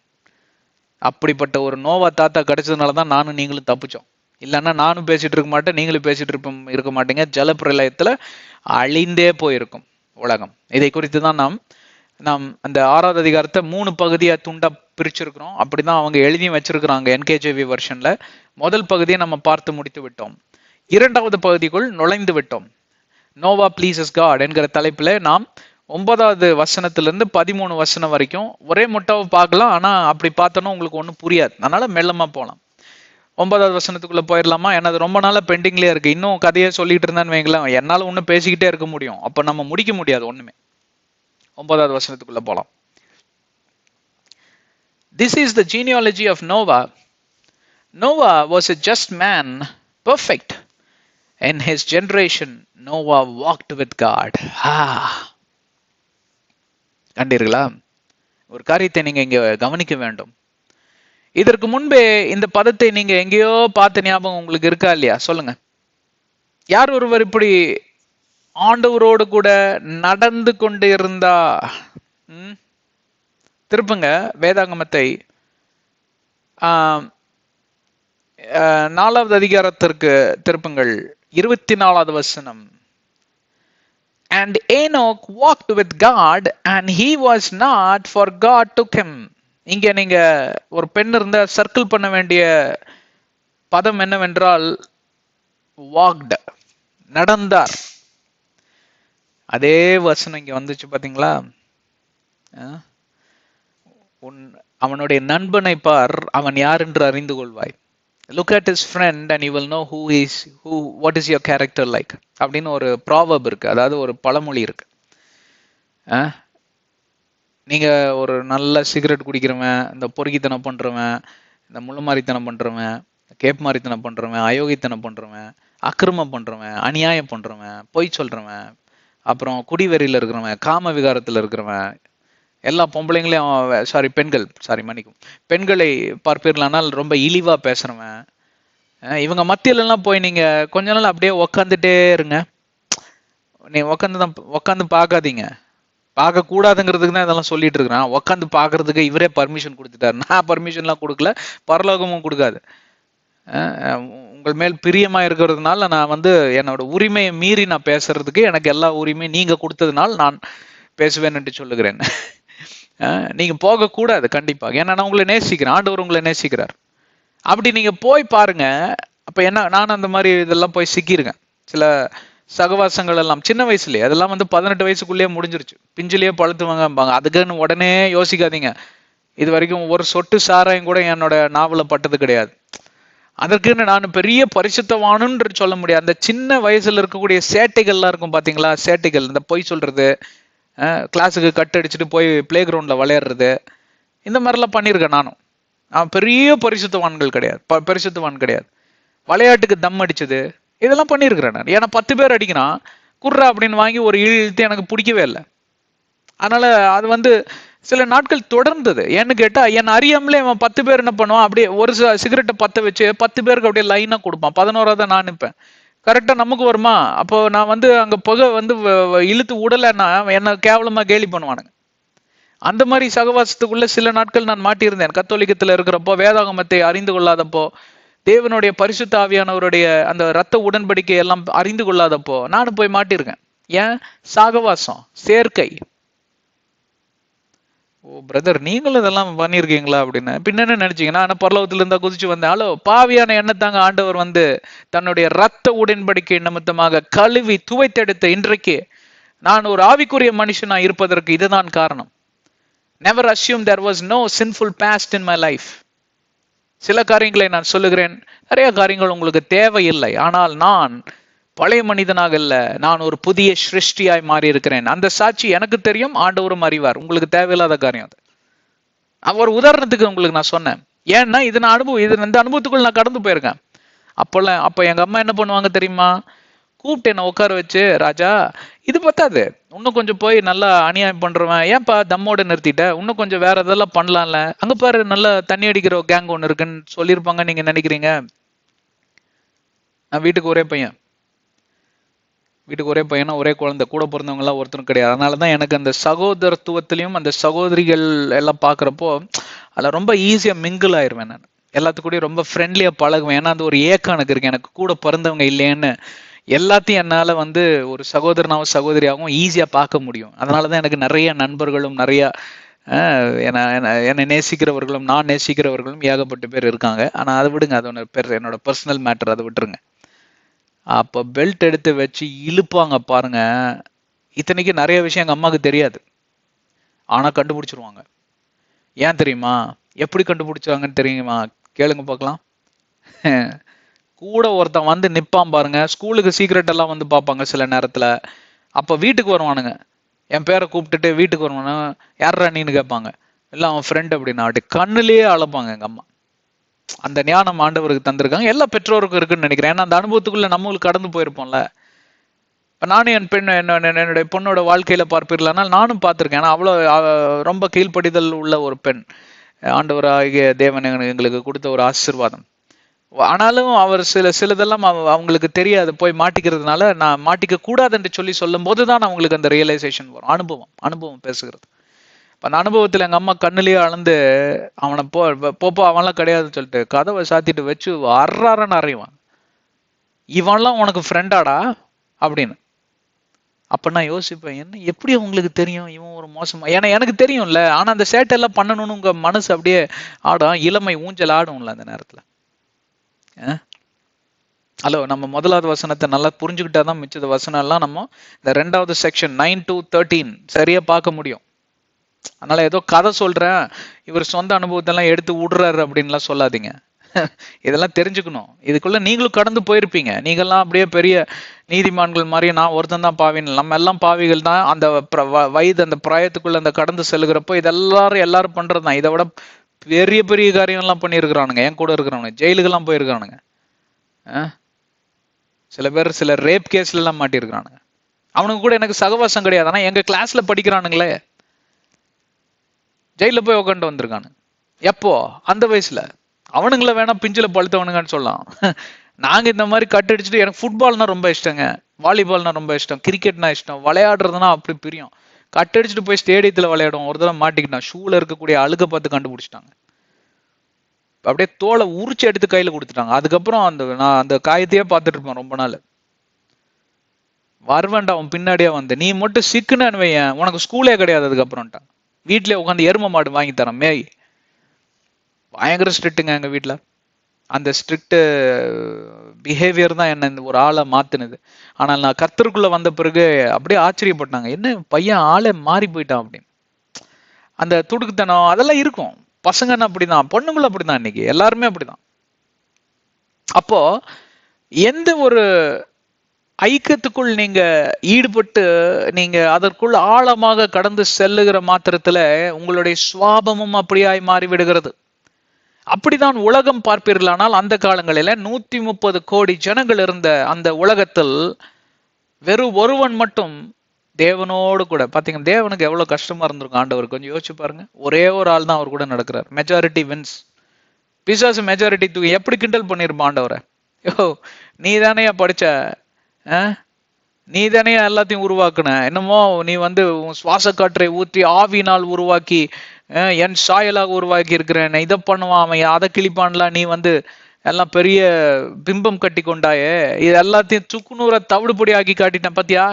அப்படிப்பட்ட ஒரு நோவா தாத்தா கிடைச்சதுனாலதான் நானும் நீங்களும் தப்பிச்சோம். இல்லைன்னா நானும் பேசிட்டு இருக்க மாட்டேன், நீங்களும் பேசிட்டு இருக்க மாட்டீங்க. ஜலப்பிரளயத்துல அழிந்தே போயிருக்கும் உலகம். இதை குறித்து தான் நாம் அந்த 6வது அதிகாரத்தை 3 பகுதியா துண்டா பிரிச்சிருக்கிறோம். அப்படிதான் அவங்க எழுதி வச்சிருக்கிறாங்க NKJV வெர்ஷன்ல. முதல் பகுதியை நம்ம பார்த்து முடித்து விட்டோம். 2வது பகுதிக்குள் நுழைந்து விட்டோம். நோவா ப்ளீசஸ் காட் என்கிற தலைப்புல நாம் 9வது வசனத்திலிருந்து 13 வசனம் வரைக்கும் ஒரே முட்டாவை பார்க்கலாம். ஆனா அப்படி பார்த்தோன்னா உங்களுக்கு ஒன்றும் புரியாது. அதனால மெல்லமா போலாம். 9வது வசனத்துக்குள்ள போயிடலாமா? ஏன்னா அது ரொம்ப நாளா பெண்டிங்லேயே இருக்கு. இன்னும் கதையை சொல்லிட்டு இருந்தான்னு வைங்களேன், என்னால ஒன்னும் பேசிக்கிட்டே இருக்க முடியும். அப்ப நம்ம முடிக்க முடியாது ஒண்ணுமே. 9வது வசனத்துக்குள்ள போலாம். This is the genealogy of Noah. Noah was a just man, perfect. In his generation, Noah walked with God. கண்டீர்களா? ஒரு காரியத்தை நீங்க இங்க கவனிக்க வேண்டும். இதற்கு முன்பே இந்த பதத்தை நீங்க எங்கேயோ பார்த்த ஞாபகம் உங்களுக்கு இருக்கா இல்லையா? சொல்லுங்க. யார் ஒருவர் இப்படி ஆண்டவரோடு கூட நடந்து கொண்டு இருந்தா? திருப்புங்க வேதாகமத்தை 4வது அதிகாரத்திற்கு திருப்புங்கள். 24வது வசனம். And Enoch walked with God and he was not, for God took him. இங்க நீங்க ஒரு பெண் இருந்த சர்க்கிள் பண்ண வேண்டிய பதம் என்னவென்றால் walked, நடந்தார். அதே வசனம் இங்க வந்துச்சு பாத்தீங்களா? உன் அவனுடைய நண்பனை பார், அவன் யார் என்று அறிந்து கொள்வாய். Look at his friend and you will know what is your character like அப்படின்னு ஒரு ப்ராவர்ப் இருக்கு, அதாவது ஒரு பழமொழி இருக்கு. நீங்க ஒரு நல்ல சிகரெட் குடிக்கிறவன், இந்த பொறுக்கித்தனம் பண்றவன், இந்த முள்ளுமாரித்தனம் பண்றவன், கேப்மாரித்தனம் பண்றவன், அயோக்கித்தனம் பண்றவன், அக்கிரமம் பண்றவன், அநியாயம் பண்றவன், பொய் சொல்றவன், அப்புறம் குடிவெறியில இருக்கிறவன், காம விகாரத்துல இருக்கிறவன், எல்லா பொம்பளைங்களையும் மன்னிக்கும், பெண்களை பார்ப்பீர்களானால் ரொம்ப இழிவா பேசுறவன், இவங்க மத்தியில எல்லாம் போய் நீங்க கொஞ்ச நாள் அப்படியே உக்காந்துட்டே இருங்க. நீ உக்காந்து பார்க்காதீங்க, பார்க்க கூடாதுங்கிறதுக்கு தான் இதெல்லாம் சொல்லிட்டு இருக்கிறான். உக்காந்து பாக்குறதுக்கு இவரே பர்மிஷன் கொடுத்துட்டாரு. நான் பர்மிஷன்லாம் கொடுக்கல, பரலோகமும் கொடுக்காது. உங்கள் மேல் பிரியமா இருக்கிறதுனால நான் என்னோட உரிமையை மீறி நான் பேசுறதுக்கு எனக்கு எல்லா உரிமையும் நீங்க கொடுத்ததுனால நான் பேசுவேன் என்று சொல்லுகிறேன். நீங்க போக கூடாது கண்டிப்பாக, ஏன்னா நான் உங்களை நேசிக்கிறேன், ஆண்டவர் உங்களை நேசிக்கிறார். அப்படி நீங்க போய் பாருங்க. அப்ப என்ன, நான் அந்த மாதிரி இதெல்லாம் போய் சிக்கிருக்கேன். சில சகவாசங்கள் எல்லாம் சின்ன வயசுலயே, அதெல்லாம் 18 வயசுக்குள்ளேயே முடிஞ்சிருச்சு. பிஞ்சிலேயே பழுத்துவாங்கம்பாங்க. அதுக்குன்னு உடனே யோசிக்காதீங்க. இது வரைக்கும் ஒரு சொட்டு சாராயம் கூட என்னோட நாவல பட்டது கிடையாது. அதற்குன்னு நான் பெரிய பரிசுத்தவானுன்னு சொல்ல முடியாது. அந்த சின்ன வயசுல இருக்கக்கூடிய சேட்டைகள்லாம் இருக்கும் பாத்தீங்களா, சேட்டைகள், இந்த பொய் சொல்றது, கிளாஸுக்கு கட் அடிச்சுட்டு போய் பிளே கிரவுண்ட்ல விளையாடுறது, இந்த மாதிரிலாம் பண்ணியிருக்கேன் நானும். பெரிய பரிசுத்தவான் கிடையாது. விளையாட்டுக்கு தம் அடிச்சது, இதெல்லாம் பண்ணியிருக்கிறேன் நான். ஏன்னா 10 பேர் அடிக்கிறான், குர்ரா அப்படின்னு வாங்கி ஒரு இழுத்து எனக்கு பிடிக்கவே இல்லை. அதனால அது சில நாட்கள் தொடர்ந்தது. ஏன்னு கேட்டா, என் அறியாமலே அவன் 10 பேர் என்ன பண்ணுவான், அப்படியே ஒரு சிகரெட்டை பத்த வச்சு 10 பேருக்கு அப்படியே லைனா கொடுப்பான். 11ஆவது நான் நிற்பேன். கரெக்டா நமக்கு வருமா, அப்போ நான் அங்க புகை இழுத்து உடலைன்னா என்ன கேவலமா கேலி பண்ணுவானுங்க. அந்த மாதிரி சகவாசத்துக்குள்ள சில நாட்கள் நான் மாட்டியிருந்தேன். கத்தோலிக்கத்துல இருக்கிறப்போ, வேதாகமத்தை அறிந்து கொள்ளாதப்போ, தேவனுடைய பரிசுத்த ஆவியானவருடைய அந்த இரத்த உடன்படிக்கை எல்லாம் அறிந்து கொள்ளாதப்போ நானும் போய் மாட்டிருக்கேன். ஏன்? சகவாசம், சேர்க்கை. ஓ பிரதர், நீங்களும் இதெல்லாம் பண்ணியிருக்கீங்களா அப்படின்னு பின்ன நினைச்சீங்கன்னா, நான் பரலோகத்துல இருந்தா குதிச்சு வந்தேன். ஹலோ, பாவியான எண்ணத்தாங்க ஆண்டவர் தன்னுடைய இரத்த உடன்படிக்கை நிமித்தமாக கழுவி துவைத்தெடுத்த இன்றைக்கு நான் ஒரு ஆவிக்குரிய மனுஷனா இருப்பதற்கு இதுதான் காரணம். Never assume there was no sinful past in my life. சில காரியங்களை நான் சொல்லுகிறேன், நிறைய காரியங்கள் உங்களுக்கு தேவையில்லை. ஆனால் நான் பழைய மனிதனாக இல்ல, நான் ஒரு புதிய சிருஷ்டியாய் மாறி இருக்கிறேன். அந்த சாட்சி எனக்கு தெரியும், ஆண்டவரும் அறிவார். உங்களுக்கு தேவையில்லாத காரியம் அது. ஒரு உதாரணத்துக்கு உங்களுக்கு நான் சொன்னேன். ஏன்னா இது இந்த அனுபவத்துக்குள்ள நான் கடந்து போயிருக்கேன். அப்ப எங்க அம்மா என்ன பண்ணுவாங்க தெரியுமா, கூப்பிட்டு என்ன உட்கார வச்சு, ராஜா இது பத்தாது, இன்னும் கொஞ்சம் போய் நல்லா அநியாயம் பண்றவன், ஏன்பா தம்மோட நிறுத்திட்ட, இன்னும் கொஞ்சம் வேற இதெல்லாம் பண்ணலாம்ல, அங்க பாரு நல்லா தண்ணி அடிக்கிற கேங் ஒண்ணு இருக்குன்னு சொல்லியிருப்பாங்க. நீங்க நினைக்கிறீங்க? நான் வீட்டுக்கு ஒரே பையனா, ஒரே குழந்தை, கூட பிறந்தவங்க எல்லாம் ஒருத்தரும் கிடையாது. அதனாலதான் எனக்கு அந்த சகோதரத்துவத்திலையும் அந்த சகோதரிகள் எல்லாம் பாக்குறப்போ அதில் ரொம்ப ஈஸியா மிங்கிள் ஆயிருவேன். நான் எல்லாத்துக்கூடயும் ரொம்ப ஃப்ரெண்ட்லியா பழகுவேன். ஏன்னா அது ஒரு ஏக்கம் எனக்கு இருக்கு, எனக்கு கூட பிறந்தவங்க இல்லையேன்னு. எல்லாத்தையும் என்னால ஒரு சகோதரனாவும் சகோதரியாகவும் ஈஸியா பார்க்க முடியும். அதனாலதான் எனக்கு நிறைய நண்பர்களும் நிறைய என்னை நேசிக்கிறவர்களும் நான் நேசிக்கிறவர்களும் ஏகப்பட்ட பேர் இருக்காங்க. ஆனா அதை விடுங்க, அது என்னோட பர்சனல் மேட்டர், அதை விட்டுருங்க. அப்ப பெல்ட் எடுத்து வச்சு இழுப்பாங்க பாருங்க. இத்தனைக்கு நிறைய விஷயம் எங்க அம்மாவுக்கு தெரியாது, ஆனா கண்டுபிடிச்சிருவாங்க. ஏன் தெரியுமா? எப்படி கண்டுபிடிச்சாங்கன்னு தெரியுமா? கேளுங்க பார்க்கலாம். கூட ஒருத்தன் நிப்பான் பாருங்க. ஸ்கூலுக்கு சீக்ரெட் எல்லாம் பார்ப்பாங்க சில நேரத்துல. அப்ப வீட்டுக்கு வருவானுங்க, என் பேரை கூப்பிட்டுட்டு வீட்டுக்கு வருவானு, யாரா நீன்னு கேட்பாங்க. இல்லை அவன் ஃப்ரெண்ட் அப்படின்னா, அப்படி கண்ணுலயே அழப்பாங்க எங்க அம்மா. அந்த ஞானம் ஆண்டவருக்கு தந்திருக்காங்க, எல்லா பெற்றோருக்கும் இருக்குன்னு நினைக்கிறேன். ஏன்னா அந்த அனுபவத்துக்குள்ள நம்மளுக்கு கடந்து போயிருப்போம்ல. இப்ப நானும் என்னுடைய பொண்ணோட வாழ்க்கையில பார்ப்பீர்களானால் நானும் பார்த்திருக்கேன். ஏன்னா அவ்வளோ ரொம்ப கீழ்ப்படிதல் உள்ள ஒரு பெண். ஆண்டவராகிய தேவன் எங்களுக்கு கொடுத்த ஒரு ஆசீர்வாதம். ஆனாலும் அவர் சிலதெல்லாம் அவங்களுக்கு தெரியாது, போய் மாட்டிக்கிறதுனால, நான் மாட்டிக்க கூடாது என்று சொல்லும் போதுதான் அவங்களுக்கு அந்த ரியலைசேஷன் வரும். அனுபவம் பேசுகிறது. அந்த அனுபவத்துல எங்க அம்மா கண்ணுலயே அளந்து, அவனை போப்போ அவன்லாம் கிடையாதுன்னு சொல்லிட்டு கதவை சாத்திட்டு வச்சு அறாரன்னு அறையுவான். இவன்லாம் உனக்கு ஃப்ரெண்டாடா அப்படின்னு. அப்ப நான் யோசிப்பேன், என்ன எப்படி உங்களுக்கு தெரியும் இவன் ஒரு மோசமா? ஏன்னா எனக்கு தெரியும்ல, ஆனா அந்த சேட்டை எல்லாம் பண்ணணும்னு உங்க மனசு அப்படியே ஆடும், இளமை ஊஞ்சல் ஆடும்ல அந்த நேரத்துல. ஹலோ, நம்ம முதலாவது வசனத்தை நல்லா புரிஞ்சுக்கிட்டாதான் மிச்சத வசனம் எல்லாம் நம்ம இந்த 2வது செக்ஷன் 9 to 13 சரியா பார்க்க முடியும். அதனால ஏதோ கதை சொல்றேன், இவர் சொந்த அனுபவத்தெல்லாம் எடுத்து விடுறாரு அப்படின்லாம் சொல்லாதீங்க. இதெல்லாம் தெரிஞ்சுக்கணும். இதுக்குள்ள நீங்களும் கடந்து போயிருப்பீங்க. நீங்கெல்லாம் அப்படியே பெரிய நீதிமான்கள் மாதிரி நான் ஒருத்தன் தான் பாவின்னு, நம்ம எல்லாம் பாவிகள் தான். அந்த வயது அந்த பிராயத்துக்குள்ள அந்த கடந்து செல்லுகிறப்போ எல்லாரும் பண்றதுதான். இதை விட பெரிய பெரிய காரியங்கள்லாம் பண்ணியிருக்கிறானுங்க. என் கூட இருக்கிறவனுங்க ஜெயிலுக்கெல்லாம் போயிருக்கிறானுங்க. சில பேர் சில ரேப் கேஸ்ல எல்லாம் மாட்டியிருக்கிறானுங்க. அவனுக்கு கூட எனக்கு சகவாசம் கிடையாது, ஆனா எங்க கிளாஸ்ல படிக்கிறானுங்களே ஜெயில போய் உட்காந்து வந்திருக்கானு. எப்போ? அந்த வயசுல. அவனுங்களை வேணா பிஞ்சில பழுத்தவனுங்கன்னு சொல்லலாம். நாங்க இந்த மாதிரி கட்டு அடிச்சுட்டு, எனக்கு ஃபுட்பால்னா ரொம்ப இஷ்டங்க, வாலிபால்னா ரொம்ப இஷ்டம், கிரிக்கெட்னா இஷ்டம், விளையாடுறதுனா அப்படி பிரியம். கட்டு அடிச்சுட்டு போய் ஸ்டேடியத்துல விளையாடுவோம். ஒரு தடவை மாட்டிக்கிட்டான், ஷூல இருக்கக்கூடிய அழுக்க பார்த்து கண்டுபிடிச்சிட்டாங்க. அப்படியே தோலை உரிச்சு எடுத்து கையில கொடுத்துட்டாங்க. அதுக்கப்புறம் நான் அந்த காயத்தையே பார்த்துட்டு இருப்பேன் ரொம்ப நாள். வருவேன்டா அவன் பின்னாடியே வந்து, நீ மட்டும் சிக்குன்னு வையன், உனக்கு ஸ்கூலே கிடையாது அதுக்கப்புறம்ட்டா. வீட்லயே உட்காந்து எரும மாடு வாங்கி தரேன் மேய். பயங்கர ஸ்ட்ரிக்ட்டுங்க எங்க வீட்டுல. அந்த ஸ்ட்ரிக்ட் பிஹேவியர் தான் என்ன இந்த ஒரு ஆளை மாத்துனது. ஆனால் நான் கர்த்தருக்குள்ள வந்த பிறகு அப்படியே ஆச்சரியப்பட்டாங்க, என்ன பையன் ஆளே மாறி போயிட்டான் அப்படின்னு. அந்த துடுக்குத்தனம் அதெல்லாம் இருக்கும். பசங்கன்னா அப்படிதான், பொண்ணுங்களும் அப்படிதான், இன்னைக்கு எல்லாருமே அப்படிதான். அப்போ எந்த ஒரு ஐக்கியத்துக்குள் நீங்க ஈடுபட்டு நீங்க அதற்குள் ஆழமாக கடந்து செல்லுகிற மாத்திரத்துல உங்களுடைய சுவாபமும் அப்படியாய் மாறிவிடுகிறது. அப்படிதான் உலகம் பார்ப்பீர்களானால், அந்த காலங்களில 130 கோடி ஜனங்கள் இருந்த அந்த உலகத்தில் வெறும் ஒருவன் மட்டும் தேவனோடு கூட. பாத்தீங்கன்னா தேவனுக்கு எவ்வளவு கஷ்டமா இருந்திருக்கும் ஆண்டவர், கொஞ்சம் யோசிச்சு பாருங்க. ஒரே ஒரு ஆள் தான் அவர் கூட நடக்கிறார். Majority wins. பிசாசு மெஜாரிட்டி தூக்கி எப்படி கிண்டல் பண்ணிருப்பான் ஆண்டவரை. யோ, நீ தானே படிச்ச, நீ தானே எல்லாத்தையும் உருவாக்குன, என்னமோ நீ வந்து சுவாச காற்றை ஊற்றி ஆவினால் உருவாக்கி என் சாயலாக உருவாக்கி இருக்கிறேன், இதை பண்ணுவான் அவன், அதை கிழிப்பான்லாம், நீ வந்து எல்லாம் பெரிய பிம்பம் கட்டி கொண்டாயே, இது எல்லாத்தையும் சுக்குநூற தவிடுபொடி ஆக்கி காட்டிட்டேன் பாத்தியா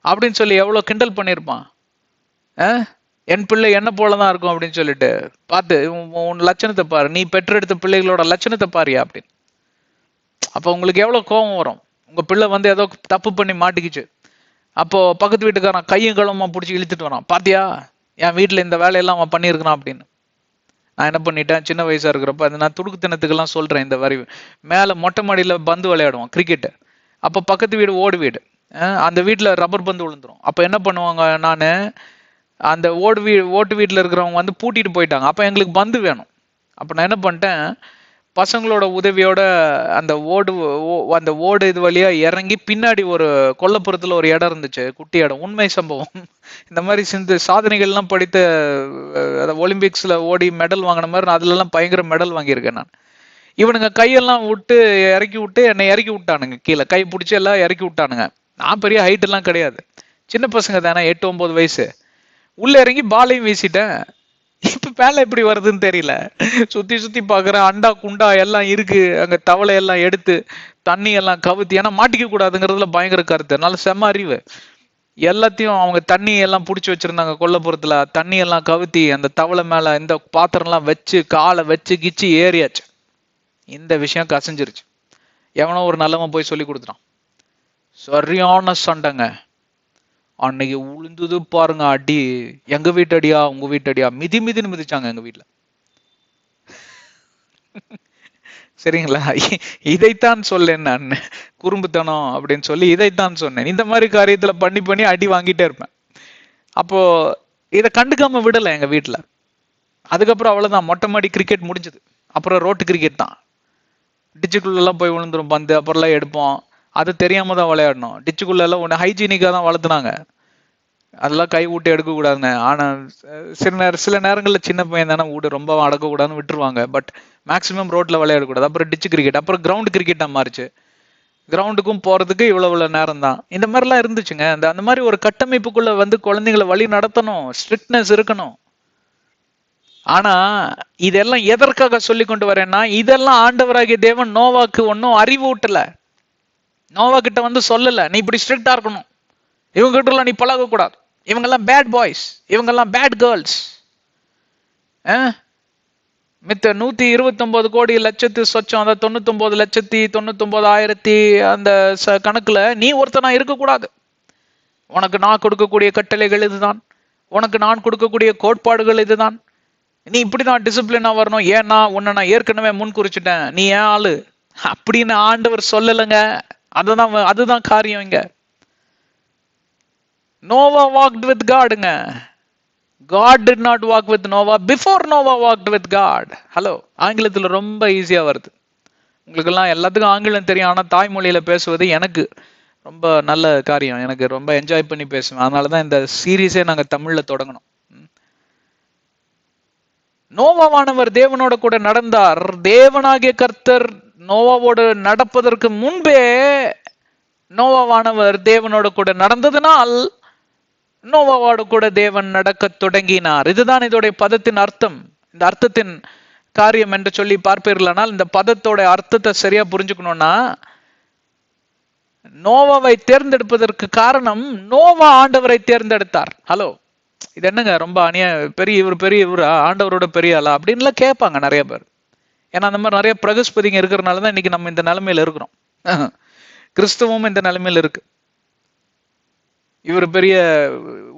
அப்படின்னு சொல்லி எவ்வளவு கிண்டல் பண்ணிருப்பான். என் பிள்ளை என்ன போலதான் இருக்கும் அப்படின்னு சொல்லிட்டு, பார்த்து உன் லட்சணத்தை பாரு, நீ பெற்றெடுத்த பிள்ளைகளோட லட்சணத்தை பாரியா அப்படின்னு. அப்ப உங்களுக்கு எவ்வளவு கோபம் வரும். உங்க பிள்ளை வந்து ஏதோ தப்பு பண்ணி மாட்டிக்கிச்சு, அப்போ பக்கத்து வீட்டுக்காரன் கையும் களமா பிடிச்சி இழுத்துட்டு வரான், பாத்தியா என் வீட்டுல இந்த வேலையெல்லாம் அவன் பண்ணியிருக்கிறான் அப்படின்னு. நான் என்ன பண்ணிட்டேன், சின்ன வயசா இருக்கிறப்ப அது நான் துடுக்குத்தனத்துக்கெல்லாம் சொல்றேன். இந்த வரி மேல மொட்டை மாடியில பந்து விளையாடுவோம் கிரிக்கெட். அப்ப பக்கத்து வீடு ஓடு வீடு, அந்த வீட்டுல ரப்பர் பந்து விழுந்துரும். அப்ப என்ன பண்ணுவாங்க, நானு அந்த ஓட்டு வீட்டுல இருக்கிறவங்க வந்து பூட்டிட்டு போயிட்டாங்க. அப்ப எங்களுக்கு பந்து வேணும். அப்ப நான் என்ன பண்ணிட்டேன், பசங்களோட உதவியோட அந்த ஓடு இது வழியா இறங்கி பின்னாடி ஒரு கொல்லப்புறத்துல ஒரு இடம் இருந்துச்சு, குட்டி இடம், உண்மை சம்பவம். இந்த மாதிரி சாதனைகள்லாம் படித்த ஒலிம்பிக்ஸ்ல ஓடி மெடல் வாங்கின மாதிரி அதுல எல்லாம் பயங்கர மெடல் வாங்கியிருக்கேன் நான். இவனுங்க கையெல்லாம் விட்டு இறக்கி விட்டு என்னை இறக்கி விட்டானுங்க கீழே, கை பிடிச்சி எல்லாம் இறக்கி விட்டானுங்க. நான் பெரிய ஹைட் எல்லாம் கிடையாது, சின்ன பசங்க தானே, 8-9 வயசு. உள்ள இறங்கி பாலையும் வீசிட்டேன். இப்ப மேல எப்படி வருதுன்னு தெரியல, சுத்தி சுத்தி பாக்குறேன், அண்டா குண்டா எல்லாம் இருக்கு அங்க, தவளை எல்லாம் எடுத்து தண்ணி எல்லாம் கவுத்தி, ஏன்னா மாட்டிக்க கூடாதுங்கிறதுல பயங்கர கருத்து. அதனால செம்ம அறிவு. எல்லாத்தையும் அவங்க தண்ணி எல்லாம் புடிச்சு வச்சிருந்தாங்க கொல்லப்புறத்துல, தண்ணி எல்லாம் கவுத்தி அந்த தவளை மேல இந்த பாத்திரம் எல்லாம் வச்சு காலை வச்சு கிச்சு ஏறியாச்சு. இந்த விஷயம் கசஞ்சிருச்சு. எவனோ ஒரு நல்லவன் போய் சொல்லி கொடுத்துட்டான். சரியான சண்டைங்க அன்னைக்கு. உளுந்துது பாருங்க அடி, எங்க வீட்டு அடியா உங்க வீட்டு அடியா, மிதின்னு மிதிச்சாங்க எங்க வீட்டுல. சரிங்களா? இதைத்தான் சொல்லேன் நான், குறும்புத்தனம் அப்படின்னு சொல்லி இதைத்தான் சொன்னேன். இந்த மாதிரி காரியத்துல பண்ணி பண்ணி அடி வாங்கிட்டே இருப்பேன். அப்போ இதை கண்டுக்காம விடல எங்க வீட்டுல. அதுக்கப்புறம் அவ்வளவுதான், மொட்டை மாடி கிரிக்கெட் முடிஞ்சது. அப்புறம் ரோட்டு கிரிக்கெட் தான். டிச்சுக்குள்ள எல்லாம் போய் விழுந்துரும் பந்து, அப்புறம் எல்லாம் எடுப்போம். அது தெரியாம தான் விளையாடணும். டிச்சுக்குள்ள எல்லாம் ஒண்ணு ஹைஜீனிக்கா தான் வளர்த்துனாங்க, அதெல்லாம் கை விட்டு எடுக்க கூடாதுன்னு. ஆனா சில நேரங்கள்ல சின்ன பையன் தானே, வீடு ரொம்ப அடக்க கூடாதுன்னு விட்டுருவாங்க. பட் மேக்சிமம் ரோட்ல விளையாடக்கூடாது. அப்புறம் டிச்சு கிரிக்கெட், அப்புறம் கிரவுண்ட் கிரிக்கெட்டா மாறிச்சு. கிரவுண்டுக்கும் போறதுக்கு இவ்வளவு நேரம் தான். இந்த மாதிரிலாம் இருந்துச்சுங்க. அந்த மாதிரி ஒரு கட்டமைப்புக்குள்ள வந்து குழந்தைங்களை வழி நடத்தணும், ஸ்ட்ரிக்ட்னஸ் இருக்கணும். ஆனா இதெல்லாம் எதற்காக சொல்லி கொண்டு வரேன்னா, இதெல்லாம் ஆண்டவராகிய தேவன் நோவாக்கு ஒன்னும் அறிவு ஊட்டல. நோவா கிட்ட வந்து சொல்லல, நீ இப்படி ஸ்ட்ரிக்டா இருக்கணும், இவங்க கிட்ட எல்லாம் நீ பழக கூடாது, இவங்கெல்லாம் பேட் பாய்ஸ், இவங்கெல்லாம் பேட் கேர்ள்ஸ். மித்த 129 கோடி லட்சத்து சொச்சம், அந்த 99,99,000 அந்த கணக்குல நீ ஒருத்தனா இருக்கக்கூடாது. உனக்கு நான் கொடுக்கக்கூடிய கட்டளைகள் இதுதான். உனக்கு நான் கொடுக்கக்கூடிய கோட்பாடுகள் இதுதான், நீ இப்படிதான் டிசிப்ளினா வரணும், ஏன்னா உன்னை நான் ஏற்கனவே முன் குறிச்சிட்டேன், நீ ஏன் ஆளு அப்படின்னு ஆண்டவர் சொல்லலைங்க. அதுதான் காரியம் இங்க. நோவா walked with Godங்க. God did not walk with Noah before Noah walked with God. Hello, ஆங்கிலத்தில் ரொம்ப ஈஸியா வருது. உங்களுக்கெல்லாம் எல்லாத்துக்கும் ஆங்கிலம் தெரியும், ஆனா தாய்மொழியில பேசுவது எனக்கு ரொம்ப நல்ல காரியம். எனக்கு ரொம்ப என்ஜாய் பண்ணி பேசுவேன். அதனாலதான் இந்த சீரீஸே நாங்க தமிழ்ல தொடங்கணும். நோவாவானவர் தேவனோட கூட நடந்தார். தேவனாகிய கர்த்தர் நோவாவோடு நடப்பதற்கு முன்பே நோவாவானவர் தேவனோட கூட நடந்ததுனால் நோவாவோடு கூட தேவன் நடக்க தொடங்கினார். இதுதான் இதோடைய பதத்தின் அர்த்தம். இந்த அர்த்தத்தின் காரியம் என்று சொல்லி பார்ப்பீர்களானால், இந்த பதத்தோட அர்த்தத்தை சரியா புரிஞ்சுக்கணும்னா, நோவாவை தேர்ந்தெடுப்பதற்கு காரணம் நோவா ஆண்டவரை தேர்ந்தெடுத்தார். ஹலோ, இது என்னங்க ரொம்ப பெரிய இவரா, ஆண்டவரோட பெரிய ஆளா அப்படின்லாம் கேட்பாங்க நிறைய பேர். ஏன்னா அந்த மாதிரி நிறைய பிரகஸ்பதிங்க இருக்கிறதுனாலதான் இன்னைக்கு நம்ம இந்த நிலைமையில இருக்கிறோம். கிறிஸ்தவமும் இந்த நிலைமையில இருக்கு. இவர் பெரிய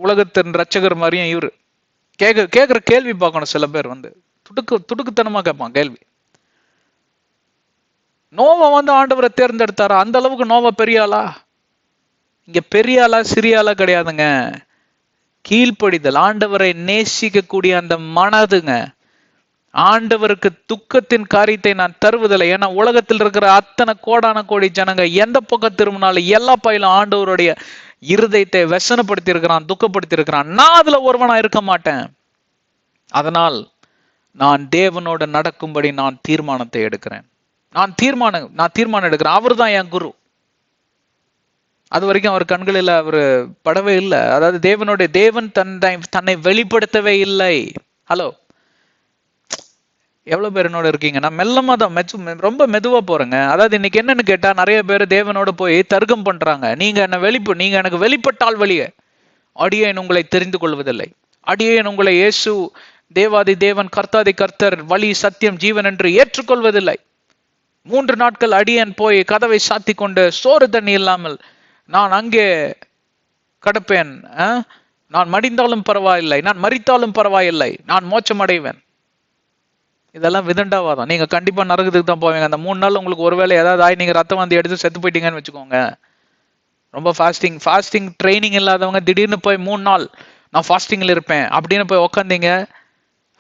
உலகத்தின் ரட்சகர் மாதிரியும் இவரு கேட்கிற கேள்வி பார்க்கணும். சில பேர் துடுக்குத்தனமா கேட்பான் கேள்வி. நோவா ஆண்டவரை தேர்ந்தெடுத்தாரா? அந்த அளவுக்கு நோவா பெரிய ஆளா? இங்க பெரிய ஆளா சிறிய ஆளா கிடையாதுங்க. கீழ்ப்படிதல், ஆண்டவரை நேசிக்க கூடிய அந்த மனதுங்க. ஆண்டவருக்கு துக்கத்தின் காரியத்தை நான் தருவதில்லை. ஏன்னா உலகத்தில் இருக்கிற அத்தனை கோடான கோடி ஜனங்க எந்த பக்கம் திரும்பினாலும் எல்லா பயிலும் ஆண்டவருடைய இருதயத்தை வசனப்படுத்தி இருக்கிறான், துக்கப்படுத்தி இருக்கிறான். நான் அதுல ஒருவனா இருக்க மாட்டேன். அதனால் நான் தேவனோட நடக்கும்படி நான் தீர்மானத்தை எடுக்கிறேன். நான் தீர்மானம் எடுக்கிறேன். அவர் தான் என் குரு. அது வரைக்கும் அவர் கண்களில் அவர் படவே இல்லை. அதாவது தேவன் தன்னை வெளிப்படுத்தவே இல்லை. ஹலோ, எவ்வளவு பேர் என்னோட இருக்கீங்க? நான் மெல்லமா தான் ரொம்ப மெதுவா போறேங்க. அதாவது இன்னைக்கு என்னன்னு கேட்டா, நிறைய பேர் தேவனோட போய் தர்க்கம் பண்றாங்க. நீங்க எனக்கு வெளிப்பட்டால் வழிய அடியேன் உங்களை தெரிந்து கொள்வதில்லை. அடியேன் உங்களை இயேசு தேவாதி தேவன் கர்த்தாதி கர்த்தர் வழி சத்தியம் ஜீவன் என்று ஏற்றுக்கொள்வதில்லை. 3 நாட்கள் அடியேன் போய் கதவை சாத்தி கொண்டு சோறு தண்ணி இல்லாமல் நான் அங்கே கடப்பேன். நான் மடிந்தாலும் பரவாயில்லை, நான் மரித்தாலும் பரவாயில்லை, நான் மோட்சம் அடைவேன். இதெல்லாம் விதண்டாவாதம். நீங்க கண்டிப்பா நரகத்துக்கு தான் போவீங்க. அந்த 3 நாள் உங்களுக்கு ஒருவேளை ஏதாவது நீங்க ரத்தம் வந்து எடுத்து செத்து போயிட்டீங்கன்னு வச்சுக்கோங்க. ரொம்ப ஃபாஸ்டிங் ட்ரைனிங் இல்லாதவங்க திடீர்னு போய் 3 நாள் நான் ஃபாஸ்டிங்ல இருப்பேன் அப்படின்னு போய் உக்காந்தீங்க,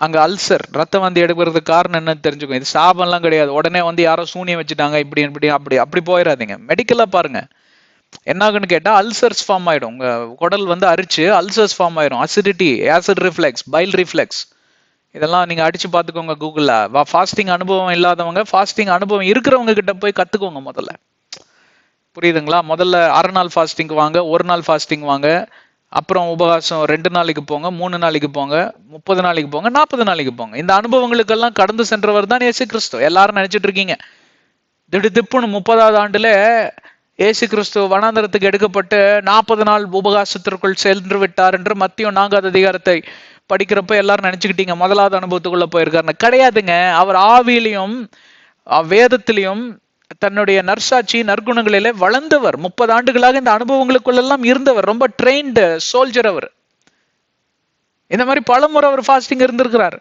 அங்க அல்சர் ரத்தம் வந்து எடுக்கிறதுக்கு காரணம் என்னன்னு தெரிஞ்சுக்கோ. இது சாபம்லாம் கிடையாது. உடனே யாரோ சூனியம் வச்சுட்டாங்க இப்படி அப்படி போயிடாதீங்க. மெடிக்கலா பாருங்க. என்னாகுன்னு கேட்டா அல்சர்ஸ் ஃபார்ம் ஆயிடும். உங்க குடல் அரிச்சு அல்சர்ஸ் ஃபார்ம் ஆயிடும். Acidity, acid reflux, file reflex, இதெல்லாம் நீங்க அடிச்சு பார்த்துக்கோங்க கூகுள்ல. ஃபாஸ்டிங் அனுபவம் இல்லாதவங்க ஃபாஸ்டிங் அனுபவம் இருக்கிறவங்க கிட்ட போய் கத்துக்கோங்க முதல்ல. புரியுதுங்களா? முதல்ல 1/2 நாள் ஃபாஸ்டிங் வாங்க, 1 நாள் ஃபாஸ்டிங் வாங்க, அப்புறம் உபவாசம் 2 நாளைக்கு போங்க, 3 நாளைக்கு போங்க, 30 நாளைக்கு போங்க, 40 நாளைக்கு போங்க. இந்த அனுபவங்களுக்கெல்லாம் கடந்து சென்றவர் தான் இயேசு கிறிஸ்து. எல்லாரும் நினைச்சிட்டு இருக்கீங்க திடுதிப்புன்னு 30வது ஆண்டுல இயேசு கிறிஸ்து வனாந்தரத்துக்கு எடுக்கப்பட்டு 40 நாள் உபவாசத்திற்குள் சென்று விட்டார் என்று மத்திய 4வது அதிகாரத்தை படிக்கிறப்ப எல்லாரும் நினைச்சுக்கிட்டீங்க 1வது அனுபவத்துக்குள்ள போயிருக்காருன்னு. கிடையாதுங்க. அவர் ஆவியிலையும் வேதத்திலையும் தன்னுடைய நற்சாட்சி நற்குணங்களிலே வளர்ந்தவர். 30 ஆண்டுகளாக இந்த அனுபவங்களுக்குள்ளெல்லாம் இருந்தவர். ரொம்ப ட்ரெயின்டு சோல்ஜர் அவர். இந்த மாதிரி பலமுறை அவர் ஃபாஸ்டிங் இருந்திருக்கிறார்.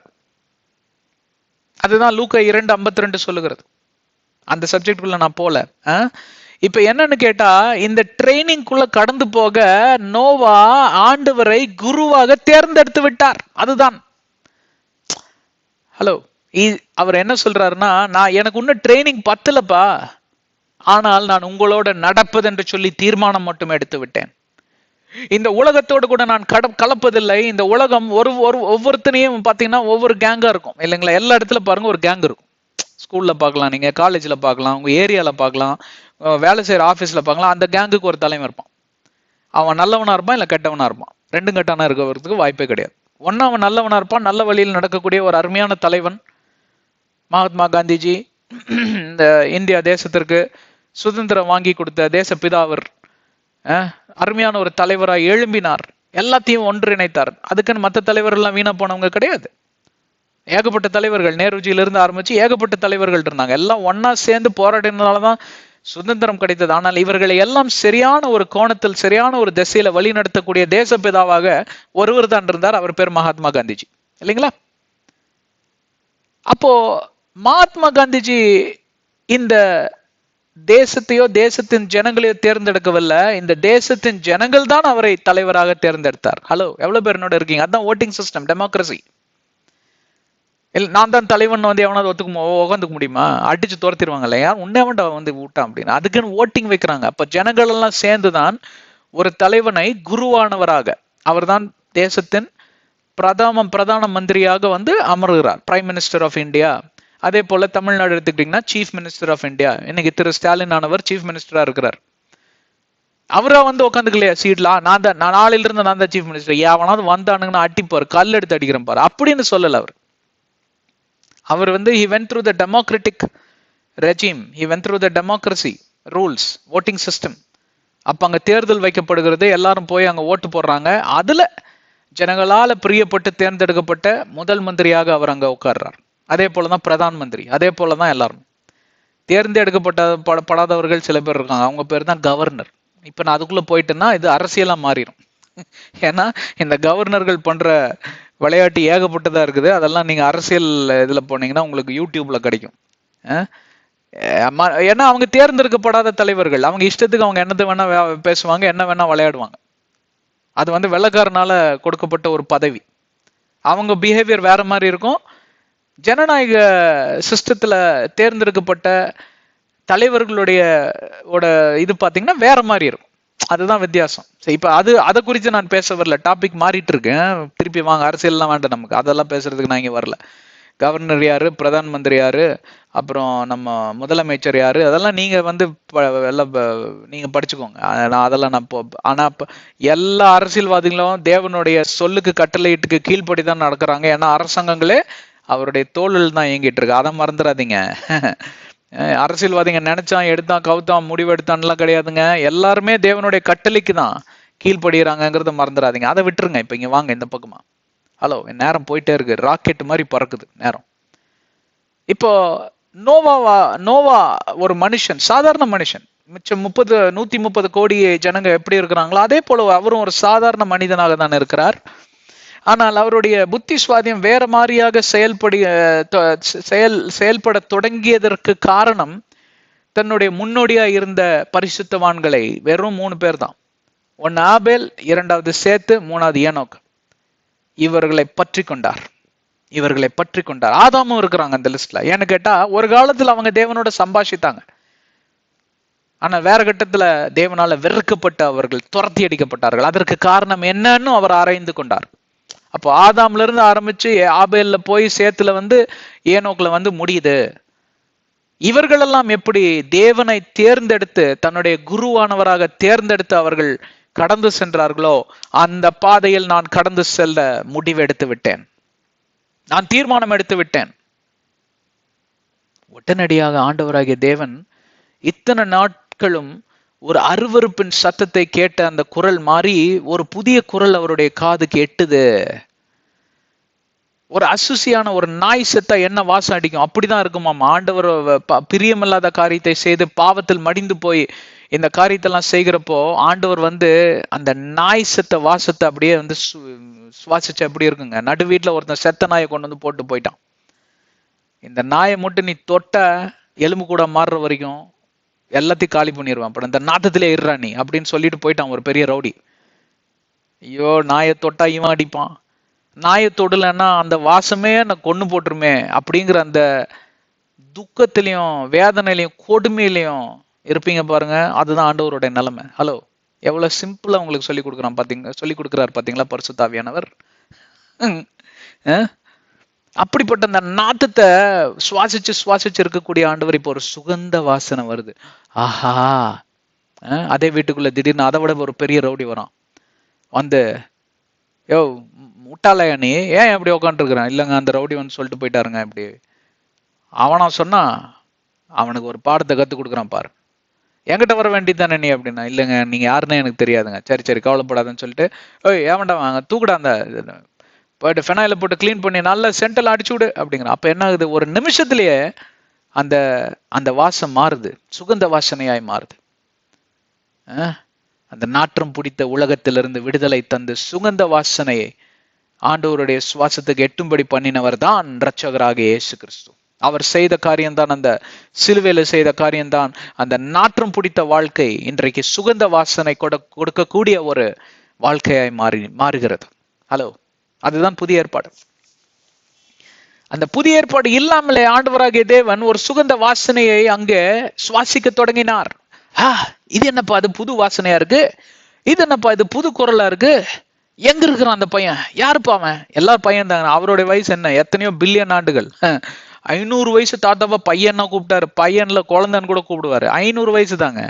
அதுதான் லூக்கா 2:52 சொல்லுகிறது. அந்த சப்ஜெக்டுக்குள்ள நான் போல. இப்ப என்னன்னு கேட்டா, இந்த ட்ரைனிங்குள்ள கடந்து போக நோவா ஆண்டவரை குருவாக தேர்ந்தெடுத்து விட்டார். அதுதான். ஹலோ, அவர் என்ன சொல்றாருன்னா, எனக்கு இன்னும் ட்ரைனிங் பத்தலப்பா, ஆனால் நான் உங்களோட நடப்பது என்று சொல்லி தீர்மானம் மட்டும் எடுத்து விட்டேன். இந்த உலகத்தோடு கூட நான் கலப்பதில்லை. இந்த உலகம் ஒவ்வொருத்தனையும் பாத்தீங்கன்னா ஒவ்வொரு கேங்கா இருக்கும் இல்லைங்களா? எல்லா இடத்துல பாருங்க ஒரு கேங் இருக்கும். ஸ்கூல்ல பார்க்கலாம், நீங்க காலேஜ்ல பார்க்கலாம், உங்க ஏரியால பார்க்கலாம், வேலை செய்யற ஆபீஸ்ல பார்க்கலாம். அந்த கேங்குக்கு ஒரு தலைமை இருப்பான். அவன் நல்லவனா இருப்பான், இல்ல கெட்டவனா இருப்பான். ரெண்டும் கெட்டவனா இருக்கிறதுக்கு வாய்ப்பே கிடையாது. ஒன்னு அவன் நல்லவனா இருப்பான், நல்ல வழியில் நடக்கக்கூடிய ஒரு அருமையான தலைவன். மகாத்மா காந்திஜி இந்த இந்தியா தேசத்திற்கு சுதந்திரம் வாங்கி கொடுத்த தேசப்பிதா அவர். அருமையான ஒரு தலைவராய் எழும்பினார், எல்லாத்தையும் ஒன்றிணைத்தார். அதுக்குன்னு மற்ற தலைவர்கள் எல்லாம் வீணா போனவங்க கிடையாது. ஏகப்பட்ட தலைவர்கள், நேருஜியிலிருந்து ஆரம்பிச்சு ஏகப்பட்ட தலைவர்கள் இருந்தாங்க. எல்லாம் ஒன்னா சேர்ந்து போராடினாலதான் சுதந்திரம் கிடைத்தது. ஆனால் இவர்களை எல்லாம் சரியான ஒரு கோணத்தில் சரியான ஒரு திசையில வழி நடத்தக்கூடிய தேசப்பிதாவாக ஒருவர் தான் இருந்தார். அவர் பேர் மகாத்மா காந்திஜி, இல்லைங்களா? அப்போ மகாத்மா காந்திஜி இந்த தேசத்தையோ தேசத்தின் ஜனங்களையோ தேர்ந்தெடுக்கவில்லை, இந்த தேசத்தின் ஜனங்கள் தான் அவரை தலைவராக தேர்ந்தெடுத்தார். ஹலோ, எவ்வளவு பேர் என்னோட இருக்கீங்க? அதுதான் ஓட்டிங் சிஸ்டம், டெமோக்ரஸி. நான் தான் தலைவன் வந்து எவனாவது உட்காந்துக்க முடியுமா? அடிச்சு துரத்திடுவாங்க இல்லையா, உன்னவன்டா வந்து விட்டான் அப்படின்னு. அதுக்குன்னு ஓட்டிங் வைக்கிறாங்க. அப்ப ஜனங்கள் எல்லாம் சேர்ந்துதான் ஒரு தலைவனை குருவானவராக, அவர் தான் தேசத்தின் பிரதான மந்திரியாக வந்து அமர்கிறார், பிரைம் மினிஸ்டர் ஆஃப் இந்தியா. அதே போல தமிழ்நாடு எடுத்துக்கிட்டீங்கன்னா சீஃப் மினிஸ்டர் ஆஃப் இந்தியா. இன்னைக்கு திரு ஸ்டாலின் ஆனவர் சீஃப் மினிஸ்டரா இருக்கிறார். அவரா வந்து உட்காந்துக்கலையா சீட்ல, நான் நாளையில இருந்து நான் தான் சீஃப் மினிஸ்டர், எவனாவது வந்தானுங்கன்னா அடிப்பாரு, கல் எடுத்து அடிக்கிறேன் பாரு அப்படின்னு சொல்லல. அவர் வந்து he went through the democratic regime, he went through the democracy rules, voting system. அப்ப அங்க தேர்தல் வைக்கப்படுகிறது, எல்லாரும் போய் அங்க ஓட்டு போடுறாங்க. அதுல ஜனங்களால பிரியப்பட்டு தேர்ந்தெடுக்கப்பட்ட முதல் மந்திரியாக அவர் அங்க உட்கார்றார். அதே போலதான் பிரதான் மந்திரி, அதே போலதான் எல்லாரும் தேர்ந்தெடுக்கப்படாதவர்கள் சில பேர் இருக்காங்க, அவங்க பேர் தான் கவர்னர். இப்ப நான் அதுக்குள்ள போயிட்டேன்னா இது அரசியலா மாறிடும். ஏன்னா இந்த கவர்னர்கள் பண்ற விளையாட்டு ஏகப்பட்டதா இருக்குது. அதெல்லாம் நீங்க அரசியல் இதுல போனீங்கன்னா உங்களுக்கு யூடியூப்ல கிடைக்கும். ஏன்னா அவங்க தேர்ந்தெடுக்கப்படாத தலைவர்கள், அவங்க இஷ்டத்துக்கு அவங்க என்னது வேணா பேசுவாங்க, என்ன வேணா விளையாடுவாங்க. அது வந்து வெள்ளைக்காரனால கொடுக்கப்பட்ட ஒரு பதவி. அவங்க பிஹேவியர் வேற மாதிரி இருக்கும். ஜனநாயக சிஸ்டத்துல தேர்ந்தெடுக்கப்பட்ட தலைவர்களுடைய இது பாத்தீங்கன்னா வேற மாதிரி இருக்கும். அதுதான் வித்தியாசம். இப்ப அதை குறித்து நான் பேச வரல, டாபிக் மாறிட்டு இருக்கேன். திருப்பி வாங்க, அரசியல்லாம் வேண்டாம் நமக்கு, அதெல்லாம் பேசுறதுக்கு நான் இங்க வரல. கவர்னர் யாரு, பிரதான் மந்திரி யாரு, அப்புறம் நம்ம முதலமைச்சர் யாரு, அதெல்லாம் நீங்க வந்து எல்லாம் நீங்க படிச்சுக்கோங்க. ஆனா எல்லா அரசியல்வாதிகளும் தேவனுடைய சொல்லுக்கு கட்டளையிட்டுக்கு கீழ்ப்படி தான் நடக்கிறாங்க. ஏன்னா அரசாங்கங்களே அவருடைய தோளில் தான் இயங்கிட்டு இருக்கு, அதை மறந்துடாதீங்க. அரசியல்வாதிங்க நினைச்சான் எடுத்தான் கவுத்தான் முடிவு எடுத்தான்லாம் கிடையாதுங்க. எல்லாருமே தேவனுடைய கட்டளைக்கு தான் கீழ்படுகிறாங்கிறத மறந்துடாதீங்க. அதை விட்டுருங்க. இப்ப இங்க வாங்க இந்த பக்கமா. ஹலோ, என் நேரம் போயிட்டே இருக்கு, ராக்கெட் மாதிரி பறக்குது நேரம். இப்போ நோவா ஒரு மனுஷன், சாதாரண மனுஷன். மிச்சம் 130 கோடி ஜனங்க எப்படி இருக்கிறாங்களோ அதே போல அவரும் ஒரு சாதாரண மனிதனாக தான் இருக்கிறார். ஆனால் அவருடைய புத்தி சுவாதியம் வேற மாதிரியாக செயல்பட தொடங்கியதற்கு காரணம் தன்னுடைய முன்னோடியா இருந்த பரிசுத்தவான்களை வெறும் 3 பேர் தான். ஒன்னு ஆபேல், இரண்டாவது சேத்து, மூணாவது ஏனோக். இவர்களை பற்றி கொண்டார். ஆதாமும் இருக்கிறாங்க அந்த லிஸ்ட்ல. ஏன்னு கேட்டா ஒரு காலத்துல அவங்க தேவனோட சம்பாஷித்தாங்க, ஆனா வேற கட்டத்துல தேவனால வெறுக்கப்பட்டு அவர்கள் துரத்தி அடிக்கப்பட்டார்கள். அதற்கு காரணம் என்னன்னு அவர் ஆராய்ந்து கொண்டார். அப்போ ஆதாம்ல இருந்து ஆரம்பிச்சு ஆபேல்ல போய் சேத்துல வந்து ஏனோக்ல வந்து முடியுது. இவர்கள் எல்லாம் எப்படி தேவனை தேர்ந்தெடுத்து தன்னுடைய குருவானவராக தேர்ந்தெடுத்து அவர்கள் கடந்து சென்றார்களோ அந்த பாதையில் நான் கடந்து செல்ல முடிவெடுத்து விட்டேன், நான் தீர்மானம் எடுத்து விட்டேன். உடனடியாக ஆண்டவராகிய தேவன் இத்தனை நாட்களும் ஒரு அருவருப்பின் சத்தத்தை கேட்ட அந்த குரல் மாறி ஒரு புதிய குரல் அவருடைய காதுக்கு எட்டுது. ஒரு அசுசியான ஒரு நாய் செத்தா என்ன வாசம் அடிக்கும் அப்படிதான் இருக்குமாம். ஆண்டவர் பிரியமில்லாத காரியத்தை செய்து பாவத்தில் மடிந்து போய் இந்த காரியத்தெல்லாம் செய்கிறப்போ ஆண்டவர் வந்து அந்த நாய் செத்த வாசத்தை அப்படியே வந்து சுவாசிச்சா எப்படி இருக்குங்க. நடு வீட்டுல ஒருத்தன் செத்த நாயை கொண்டு வந்து போட்டு போயிட்டான். இந்த நாயை மட்டும் நீ தொட்ட எலும்பு கூட மாறுற வரைக்கும் எல்லாத்தையும் காலி பண்ணிடுவான், அப்புறம் இந்த நாத்தத்திலே இருறா நீ அப்படின்னு சொல்லிட்டு போயிட்டான் ஒரு பெரிய ரவுடி. ஐயோ, நாயை தொட்டா இவன் அடிப்பான், நாயை தொடலன்னா அந்த வாசமே நான் கொண்டு போட்டுருமே அப்படிங்கிற அந்த துக்கத்திலையும் வேதனையிலையும் கொடுமையிலையும் இருப்பீங்க பாருங்க. அதுதான் ஆண்டவருடைய நிலைமை. ஹலோ, எவ்வளவு சிம்பிளா உங்களுக்கு சொல்லி கொடுக்குறாரு பாத்தீங்களா பரிசுத்த ஆவியானவர். அப்படிப்பட்ட அந்த நாத்தத்தை சுவாசிச்சு இருக்கக்கூடிய ஆண்டவர் இப்போ ஒரு சுகந்த வாசனை வருது. ஆஹா, அதே வீட்டுக்குள்ள திடீர்னு அதை விட ஒரு பெரிய ரவுடி வரான் வந்து, யோ முட்டாளையா நீ ஏன் எப்படி உட்காந்துருக்குறான்? இல்லைங்க அந்த ரவுடி வந்து சொல்லிட்டு போயிட்டாருங்க. இப்படி அவனா சொன்னா அவனுக்கு ஒரு பாடத்தை கற்றுக் கொடுக்குறான் பாரு, என்கிட்ட வர வேண்டியதானே நீ அப்படின்னா. இல்லைங்க நீங்க யாருன்னு எனக்கு தெரியாதுங்க. சரி கவலைப்படாதுன்னு சொல்லிட்டு, ஓய் ஏமாண்டா வாங்க தூக்குடா அந்த போயிட்டு ஃபெனாயில போட்டு கிளீன் பண்ணி நல்ல சென்டல் அடிச்சு விடு அப்படிங்கிற. அப்ப என்ன ஆகுது, ஒரு நிமிஷத்துலயே அந்த அந்த வாசம் மாறுது, சுகந்த வாசனையாய் மாறுது. அந்த நாற்றம் பிடித்த உலகத்திலிருந்து விடுதலை தந்து சுகந்த வாசனையை ஆண்டவருடைய சுவாசத்துக்கு எட்டும்படி பண்ணினவர் தான் இரட்சகராகிய இயேசு கிறிஸ்து. அவர் செய்த காரியம்தான், அந்த சிலுவையில செய்த காரியம்தான் அந்த நாற்றம் பிடித்த வாழ்க்கை இன்றைக்கு சுகந்த வாசனை கொடுக்கக்கூடிய ஒரு வாழ்க்கையாய் மாறுகிறது. ஹலோ, அதுதான் புதிய ஏற்பாடு. அந்த புதிய ஏற்பாடு இல்லாமலே ஆண்டவராகிய தேவன் ஒரு சுகந்த வாசனையை அங்கே சுவாசிக்க தொடங்கினார். இது என்னப்பா அது புது வாசனையா இருக்கு, இது என்னப்பா இது புது குரலா இருக்கு, எங்க இருக்கிறான் அந்த பையன், யாருப்பா அவன்? எல்லாரும் பையன் தாங்க. அவருடைய வயசு என்ன, எத்தனையோ பில்லியன் ஆண்டுகள். 500 வயசு தாத்தாவா பையன்னா கூப்பிட்டாரு, பையன்ல குழந்தைன்னு கூட கூப்பிடுவாரு. 500 வயசு தாங்க.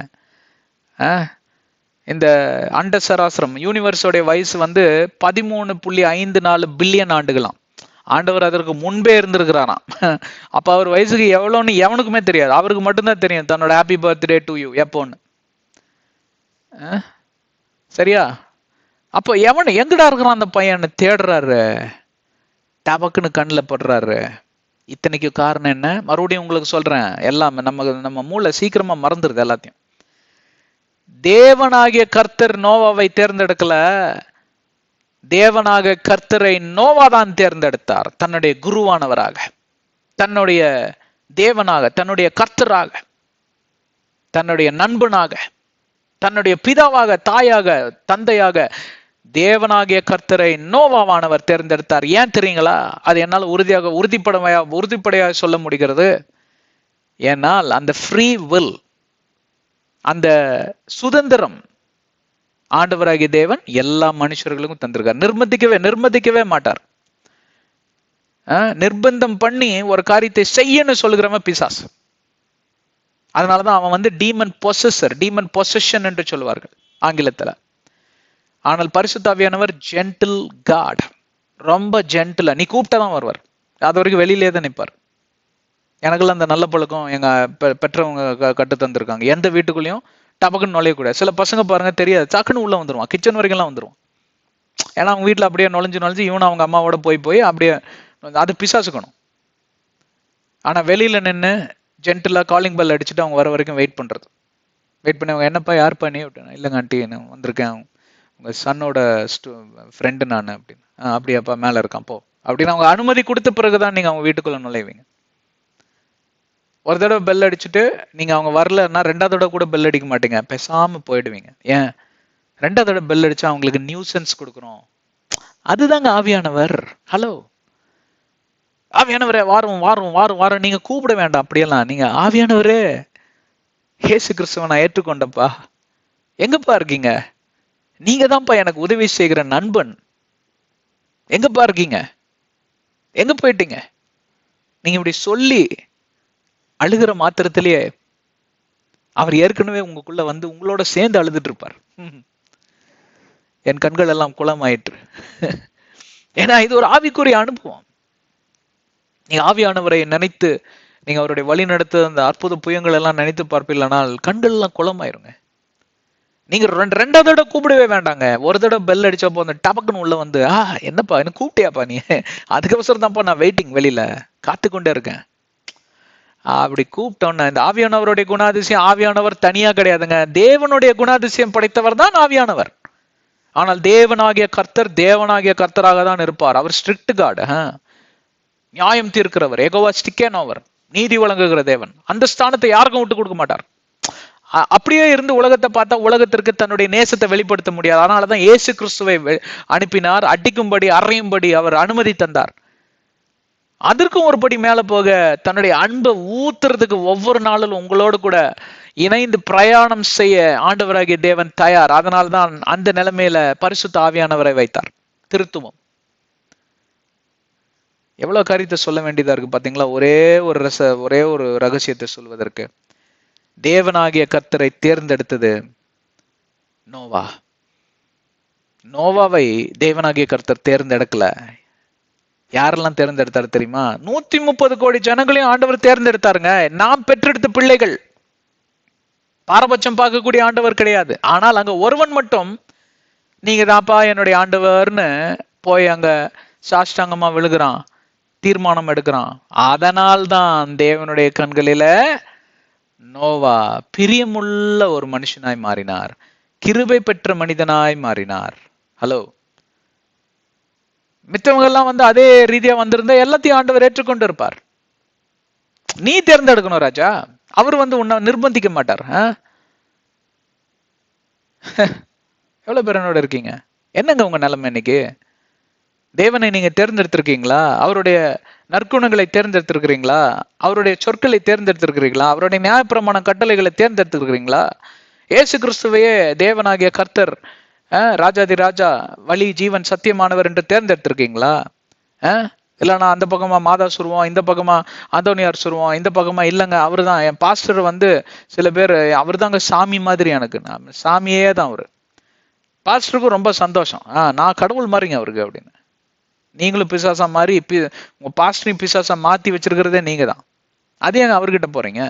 இந்த அண்ட சராசரம் யூனிவர்ஸோடைய வயசு 13.54 பில்லியன் ஆண்டுகளாம். ஆண்டவர் அதற்கு முன்பே இருந்திருக்கிறாராம். அப்ப அவர் வயசுக்கு எவ்வளோன்னு எவனுக்குமே தெரியாது, அவருக்கு மட்டும்தான் தெரியும் தன்னோட ஹாப்பி பர்த்டே டு யூ எப்போன்னு. சரியா? அப்போ எங்கடா இருக்கிறான் அந்த பையன் தேடுறாரு, டபக்குன்னு கண்ணில் படுறாரு. இத்தனைக்கு காரணம் என்ன? மறுபடியும் உங்களுக்கு சொல்றேன், எல்லாமே நம்ம மூளை சீக்கிரமா மறந்துருது எல்லாத்தையும். தேவனாகிய கர்த்தர் நோவாவை தேர்ந்தெடுக்கல, தேவனாக கர்த்தரை நோவாதான் தேர்ந்தெடுத்தார். தன்னுடைய குருவானவராக, தன்னுடைய தேவனாக, தன்னுடைய கர்த்தராக, தன்னுடைய நண்பனாக, தன்னுடைய பிதாவாக, தாயாக, தந்தையாக தேவனாகிய கர்த்தரை நோவாவானவர் தேர்ந்தெடுத்தார். ஏன் தெரியுங்களா? அது என்னால் உறுதிப்படையாக சொல்ல முடிகிறது. ஏனால் அந்த ஃப்ரீ வில், அந்த சுதந்திரம் ஆண்டவராகிய தேவன் எல்லா மனுஷர்களுக்கும் தந்திருக்கார். நிர்பந்திக்கவே மாட்டார். நிர்பந்தம் பண்ணி ஒரு காரியத்தை செய்யன்னு சொல்லுகிறவன் பிசாசு. அதனாலதான் அவன் டீமன் பொசஸர், டீமன் பொசஷன் என்று சொல்லுவார்கள் ஆங்கிலத்துல. ஆனால் பரிசுத்த ஆவியானவர் ஜென்டில் காட், ரொம்ப ஜென்டிலா. நீ கூப்பிட்டாதான் வருவார், அது வரைக்கும் வெளியிலே தான் நிற்பார். எனக்கெல்லாம் அந்த நல்ல பழக்கம் எங்க பெற்றவங்க கட்டு தந்திருக்காங்க. எந்த வீட்டுக்குள்ளேயும் டபக்குன்னு நுழையக்கூடாது. சில பசங்க பாருங்க தெரியாது, சக்குன்னு உள்ள வந்துருவான், கிச்சன் வரைக்கும்லாம் வந்துருவான். ஏன்னா அவங்க வீட்டுல அப்படியே நுழைஞ்சு இவனும் அவங்க அம்மாவோட போய் அப்படியே, அது பிசாசுக்கணும். ஆனா வெளியில நின்று ஜென்டிலா காலிங் பெல் அடிச்சுட்டு அவங்க வர வரைக்கும் வெயிட் பண்ணி அவங்க என்னப்பா யாருப்பா நீ அப்படின்னா, இல்லைங்க ஆண்டி நான் வந்திருக்கேன், உங்க சன்னோட ஃப்ரெண்டு நான் அப்படின்னு. அப்படியாப்பா மேல இருக்கான் போ அப்படின்னு அவங்க அனுமதி கொடுத்த பிறகுதான் நீங்க அவங்க வீட்டுக்குள்ள நுழைவீங்க. ஒரு தடவை பெல் அடிச்சுட்டு நீங்க அவங்க வரலன்னா 2வது தடவை கூட பெல் அடிக்க மாட்டீங்க, பேசாம போயிடுவீங்க. ஏன்? 2வது தடவை பெல் அடிச்சா அவங்களுக்கு நியூசன்ஸ் கொடுக்குறோம். அதுதாங்க ஆவியானவர். ஹலோ, ஆவியானவரே வாரம் வாரம் வாரம் வாரம் நீங்க கூப்பிட வேண்டாம் அப்படியெல்லாம். நீங்க ஆவியானவரே இயேசு கிறிஸ்துவ நான் ஏற்றுக்கொண்டப்பா, எங்கப்பா இருக்கீங்க? நீங்க தான்ப்பா எனக்கு உதவி செய்கிற நண்பன், எங்கப்பா இருக்கீங்க, எங்க போயிட்டீங்க? நீங்க இப்படி சொல்லி அழுகிற மாத்திரத்திலேயே அவர் ஏற்கனவே உங்களுக்குள்ள உங்களோட சேர்ந்து அழுதுட்டு இருப்பார். என் கண்கள் எல்லாம் குளமாயிற்று. ஏன்னா இது ஒரு ஆவிக்குரிய அனுபவம். நீங்க ஆவியானவரை நினைத்து நீங்க அவருடைய வழி நடத்த அந்த அற்புத புயங்கள் எல்லாம் நினைத்து பார்ப்பீங்களானால் கண்கள் எல்லாம் குளமாயிருங்க. நீங்க 2வது தடவை கூப்பிடவே வேண்டாங்க. ஒரு தடவை பெல் அடிச்சப்போ அந்த டபக்குன்னு உள்ள என்னப்பா என்ன கூப்பிட்டியாப்பா நீ, அதுக்கவசரம் தான்ப்பா நான் வெயிட்டிங், வெளியில காத்துக்கொண்டே இருக்கேன். அப்படி கூப்பிட்டோன்னா இந்த ஆவியானவருடைய குணாதிசயம், ஆவியானவர் தனியா கிடையாதுங்க, தேவனுடைய குணாதிசயம் படைத்தவர் தான் ஆவியானவர். ஆனால் தேவனாகிய கர்த்தராக தான் இருப்பார். அவர் ஸ்ட்ரிக்ட் காட், நியாயம் தீர்க்கிறவர், யெகோவா ஸ்டிக்கேனோவர், நீதி வழங்குகிற தேவன். அந்த ஸ்தானத்தை யாருக்கும் விட்டு கொடுக்க மாட்டார். அப்படியே இருந்து உலகத்தை பார்த்தா உலகத்திற்கு தன்னுடைய நேசத்தை வெளிப்படுத்த முடியாது. அதனாலதான் இயேசு கிறிஸ்துவை அனுப்பினார், அடிக்கும்படி அறையும்படி அவர் அனுமதி தந்தார். அதற்கும் ஒரு படி மேல போக தன்னுடைய அன்பை ஊத்துறதுக்கு ஒவ்வொரு நாளும் உங்களோடு கூட இணைந்து பிரயாணம் செய்ய ஆண்டவராகிய தேவன் தயார். அதனால்தான் அந்த நிலைமையில பரிசுத்த ஆவியானவரை வைத்தார். திருத்துவம் எவ்வளவு காரியத்தை சொல்ல வேண்டியதா இருக்கு பாத்தீங்களா? ஒரே ஒரு ரகசியத்தை சொல்வதற்கு தேவனாகிய கர்த்தரை தேர்ந்தெடுத்தது நோவாவை தேவனாகிய கர்த்தர் தேர்ந்தெடுக்கல. யாரெல்லாம் தேர்ந்தெடுத்தாரு தெரியுமா? 130 கோடி ஜனங்களையும் ஆண்டவர் தேர்ந்தெடுத்தாருங்க. நாம் பெற்றெடுத்த பிள்ளைகள். பாரபட்சம் பார்க்கக்கூடிய ஆண்டவர் கிடையாது. ஆனால் அங்க ஒருவன் மட்டும் நீங்க தான்ப்பா என்னுடைய ஆண்டவர்னு போய் அங்க சாஷ்டாங்கமா விழுகிறான். தீர்மானம் எடுக்கிறான். அதனால்தான் தேவனுடைய கண்களில நோவா பிரியமுள்ள ஒரு மனுஷனாய் மாறினார், கிருபை பெற்ற மனிதனாய் மாறினார். ஹலோ, மித்தவங்க எல்லாம் அதே ரீதியா வந்திருந்தா எல்லாத்தையும் ஆண்டவர் ஏற்றுக்கொண்டு இருப்பார். நீ தேர்ந்தெடுக்கணும் ராஜா. அவர் உன்னை நிர்பந்திக்க மாட்டார். எவ்வளவு பேர் என்னோட இருக்கீங்க? என்னங்க உங்க நிலைமை இன்னைக்கு? தேவனை நீங்க தேர்ந்தெடுத்திருக்கீங்களா? அவருடைய நற்குணங்களை தேர்ந்தெடுத்திருக்கிறீங்களா? அவருடைய சொற்களை தேர்ந்தெடுத்திருக்கிறீங்களா? அவருடைய நியாயப்பிரமாண கட்டளைகளை தேர்ந்தெடுத்திருக்கிறீங்களா? இயேசு கிறிஸ்துவையே தேவனாகிய கர்த்தர், ராஜாதி ராஜா, வழி, ஜீவன், சத்தியமானவர் என்று தேர்ந்தெடுத்திருக்கீங்களா? இல்ல நான் அந்த பக்கமா மாதா சொல்லுவோம், இந்த பக்கமா அந்தோனியார் சொல்லுவோம், இந்த பக்கமா இல்லைங்க அவரு தான் என் பாஸ்டர். சில பேர் அவர் தாங்க சாமி மாதிரி, எனக்கு சாமியே தான் அவரு. பாஸ்டருக்கும் ரொம்ப சந்தோஷம், நான் கடவுள் மாதிரிங்க அவருக்கு அப்படின்னு. நீங்களும் பிசாசா மாதிரி உங்க பாஸ்டரையும் பிசாசா மாத்தி வச்சிருக்கிறதே நீங்க தான். அதே அவர்கிட்ட போறீங்க.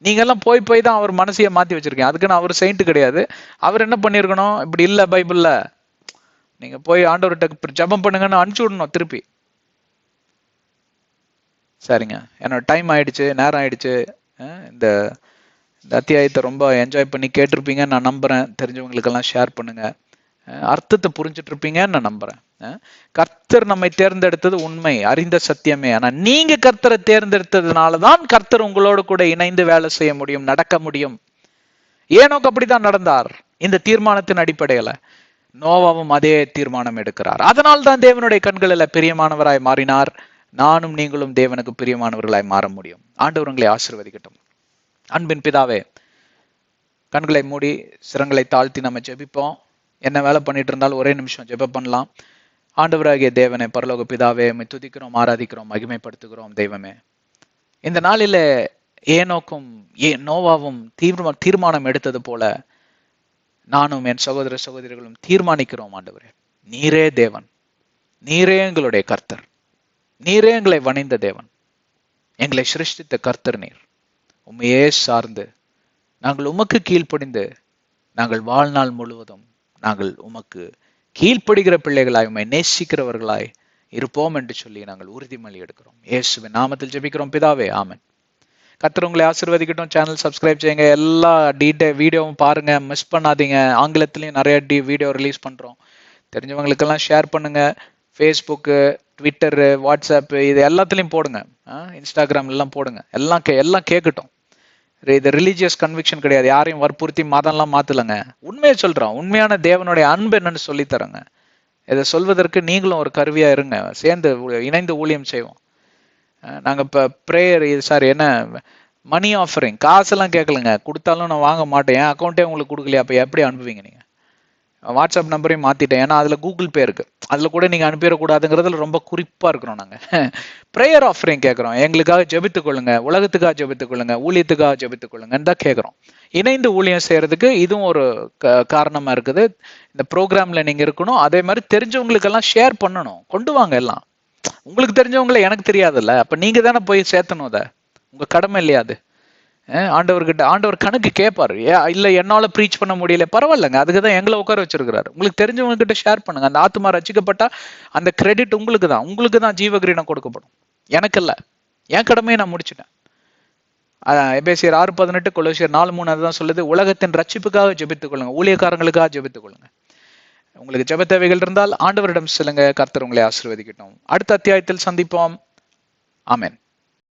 நீங்க எல்லாம் போய் போய் தான் அவர் மனசையே மாத்தி வச்சிருக்கீங்க. அதுக்குன்னு அவர் செயின்ட் கிடையாது. அவர் என்ன பண்ணிருக்கணும்? இப்படி இல்ல பைபிள்ல, நீங்க போய் ஆண்டவர்கிட்ட ஜெபம் பண்ணுங்கன்னு அனுப்பிச்சு விடணும் திருப்பி. சரிங்க, என்னோட டைம் ஆயிடுச்சு, நேரம் ஆயிடுச்சு. இந்த அத்தியாயத்தை ரொம்ப என்ஜாய் பண்ணி கேட்டிருப்பீங்கன்னு நான் நம்புறேன். தெரிஞ்சவங்களுக்கெல்லாம் ஷேர் பண்ணுங்க. அர்த்தத்தை புரிஞ்சுட்டு இருப்பீங்கன்னு நான் நம்புறேன். கர்த்தர் நம்மை தேர்ந்தெடுத்தது உண்மை, அறிந்த சத்தியமே. ஆனா நீங்க கர்த்தரை தேர்ந்தெடுத்ததுனாலதான் கர்த்தர் உங்களோடு கூட இணைந்து வேலை செய்ய முடியும், நடக்க முடியும். ஏனோக்கு அப்படித்தான் நடந்தார். இந்த தீர்மானத்தின் அடிப்படையில நோவாவும் அதே தீர்மானம் எடுக்கிறார். அதனால் தான் தேவனுடைய கண்களில் பிரியமானவராய் மாறினார். நானும் நீங்களும் தேவனுக்கு பிரியமானவர்களாய் மாற முடியும். ஆண்டவர் உங்களை ஆசீர்வதிக்கட்டும். அன்பின் பிதாவே, கண்களை மூடி சிரங்களை தாழ்த்தி நம்ம ஜெபிப்போம். என்ன வேலை பண்ணிட்டு இருந்தாலும் ஒரே நிமிஷம் ஜெபம் பண்ணலாம். ஆண்டவராகிய தேவனை, பரலோக பிதாவே, துதிக்கிறோம், ஆராதிக்கிறோம், மகிமைப்படுத்துகிறோம். தெய்வமே, இந்த நாளில ஏனோக்கும் நோவாவும் தீர்மானம் எடுத்தது போல நானும் என் சகோதர சகோதரிகளும் தீர்மானிக்கிறோம். ஆண்டவரே, நீரே தேவன், நீரே எங்களுடைய கர்த்தர், நீரே எங்களை வணைந்த தேவன், எங்களை சிருஷ்டித்த கர்த்தர் நீர். உண்மையே சார்ந்து நாங்கள் உமக்கு கீழ்ப்படிந்து நாங்கள் வாழ்நாள் முழுவதும் நாங்கள் உமக்கு கீழ்ப்படுகிற பிள்ளைகளாய், உம்மை நேசிக்கிறவர்களாய் இருப்போம் என்று சொல்லி நாங்கள் உறுதிமொழி எடுக்கிறோம். இயேசுவின் நாமத்தில் ஜெபிக்கிறோம் பிதாவே, ஆமென். கர்த்தர் உங்களை ஆசீர்வதிக்கட்டும். சேனல் சப்ஸ்கிரைப் செய்யுங்க. எல்லா வீடியோவும் பாருங்க, மிஸ் பண்ணாதீங்க. ஆங்கிலத்திலையும் நிறைய வீடியோ ரிலீஸ் பண்றோம். தெரிஞ்சவங்களுக்கெல்லாம் ஷேர் பண்ணுங்க. ஃபேஸ்புக்கு, ட்விட்டரு, வாட்ஸ்அப், இது எல்லாத்துலயும் போடுங்க. இன்ஸ்டாகிராம் எல்லாம் போடுங்க. எல்லாம் கேட்கட்டும். இது ரிலீஜியஸ் கன்விக்ஷன் கிடையாது. யாரையும் வற்புறுத்தி மதம்லாம் மாத்தலங்க. உண்மையை சொல்றோம். உண்மையான தேவனுடைய அன்பு என்னன்னு சொல்லி தரங்க. இதை சொல்வதற்கு நீங்களும் ஒரு கருவியா இருங்க. சேர்ந்து இணைந்து ஊழியம் செய்வோம். நாங்க இப்ப ப்ரேயர், என்ன மணி ஆஃபரிங், காசெல்லாம் கேட்கலங்க. கொடுத்தாலும் நான் வாங்க மாட்டேன். என் அக்கௌண்ட்டே உங்களுக்கு கொடுக்கலையா, அப்ப எப்படி அனுப்புவீங்க நீங்க? வாட்ஸ்அப் நம்பரையும் மாத்திட்டேன். ஏன்னா அதுல கூகுள் பே இருக்கு. அதுல கூட நீங்க அனுப்பிடக்கூடாதுங்கிறதுல ரொம்ப குறிப்பா இருக்கிறோம் நாங்க. ப்ரேயர் ஆஃபரிங் கேட்கிறோம். எங்களுக்காக ஜெபித்துக் கொள்ளுங்க, உலகத்துக்காக ஜெபித்துக் கொள்ளுங்க, ஊழியத்துக்காக ஜெபித்துக் கொள்ளுங்கன்னு தான் கேட்கிறோம். இணைந்து ஊழியம் செய்யறதுக்கு இதுவும் ஒரு காரணமா இருக்குது. இந்த ப்ரோக்ராம்ல நீங்க இருக்கணும். அதே மாதிரி தெரிஞ்சவங்களுக்கெல்லாம் ஷேர் பண்ணணும். கொண்டு வாங்க எல்லாம். உங்களுக்கு தெரிஞ்சவங்களை எனக்கு தெரியாதுல்ல, அப்ப நீங்க தானே போய் சேர்த்தணும். அதை உங்க கடமை இல்லையா? அது ஆண்டவர்கிட்ட ஆண்டவர் கணக்கு கேட்பாரு. இல்ல என்னால ப்ரீச் பண்ண முடியல, பரவாயில்லைங்க. அதுக்குதான் எங்களை உட்கார வச்சிருக்கிறாரு. உங்களுக்கு தெரிஞ்சவங்க கிட்ட ஷேர் பண்ணுங்க. அந்த ஆத்மா ரசிக்கப்பட்டா அந்த கிரெடிட் உங்களுக்கு தான் ஜீவகிரீடம் கொடுக்கப்படும். எனக்கு இல்ல. என் கடமையை நான் முடிச்சுட்டேன். எபேசியர் 6:18, கொலோசியர் 4:3 அதுதான் சொல்லுது. உலகத்தின் ரட்சிப்புக்காக ஜெபித்துக் கொள்ளுங்க, ஊழியக்காரங்களுக்காக ஜெபித்துக் கொள்ளுங்க. உங்களுக்கு ஜெப தேவைகள் இருந்தால் ஆண்டவரிடம் சொல்லுங்க. கர்த்தர் உங்களை ஆசீர்வதிக்கட்டும். அடுத்த அத்தியாயத்தில் சந்திப்போம். ஆமென்.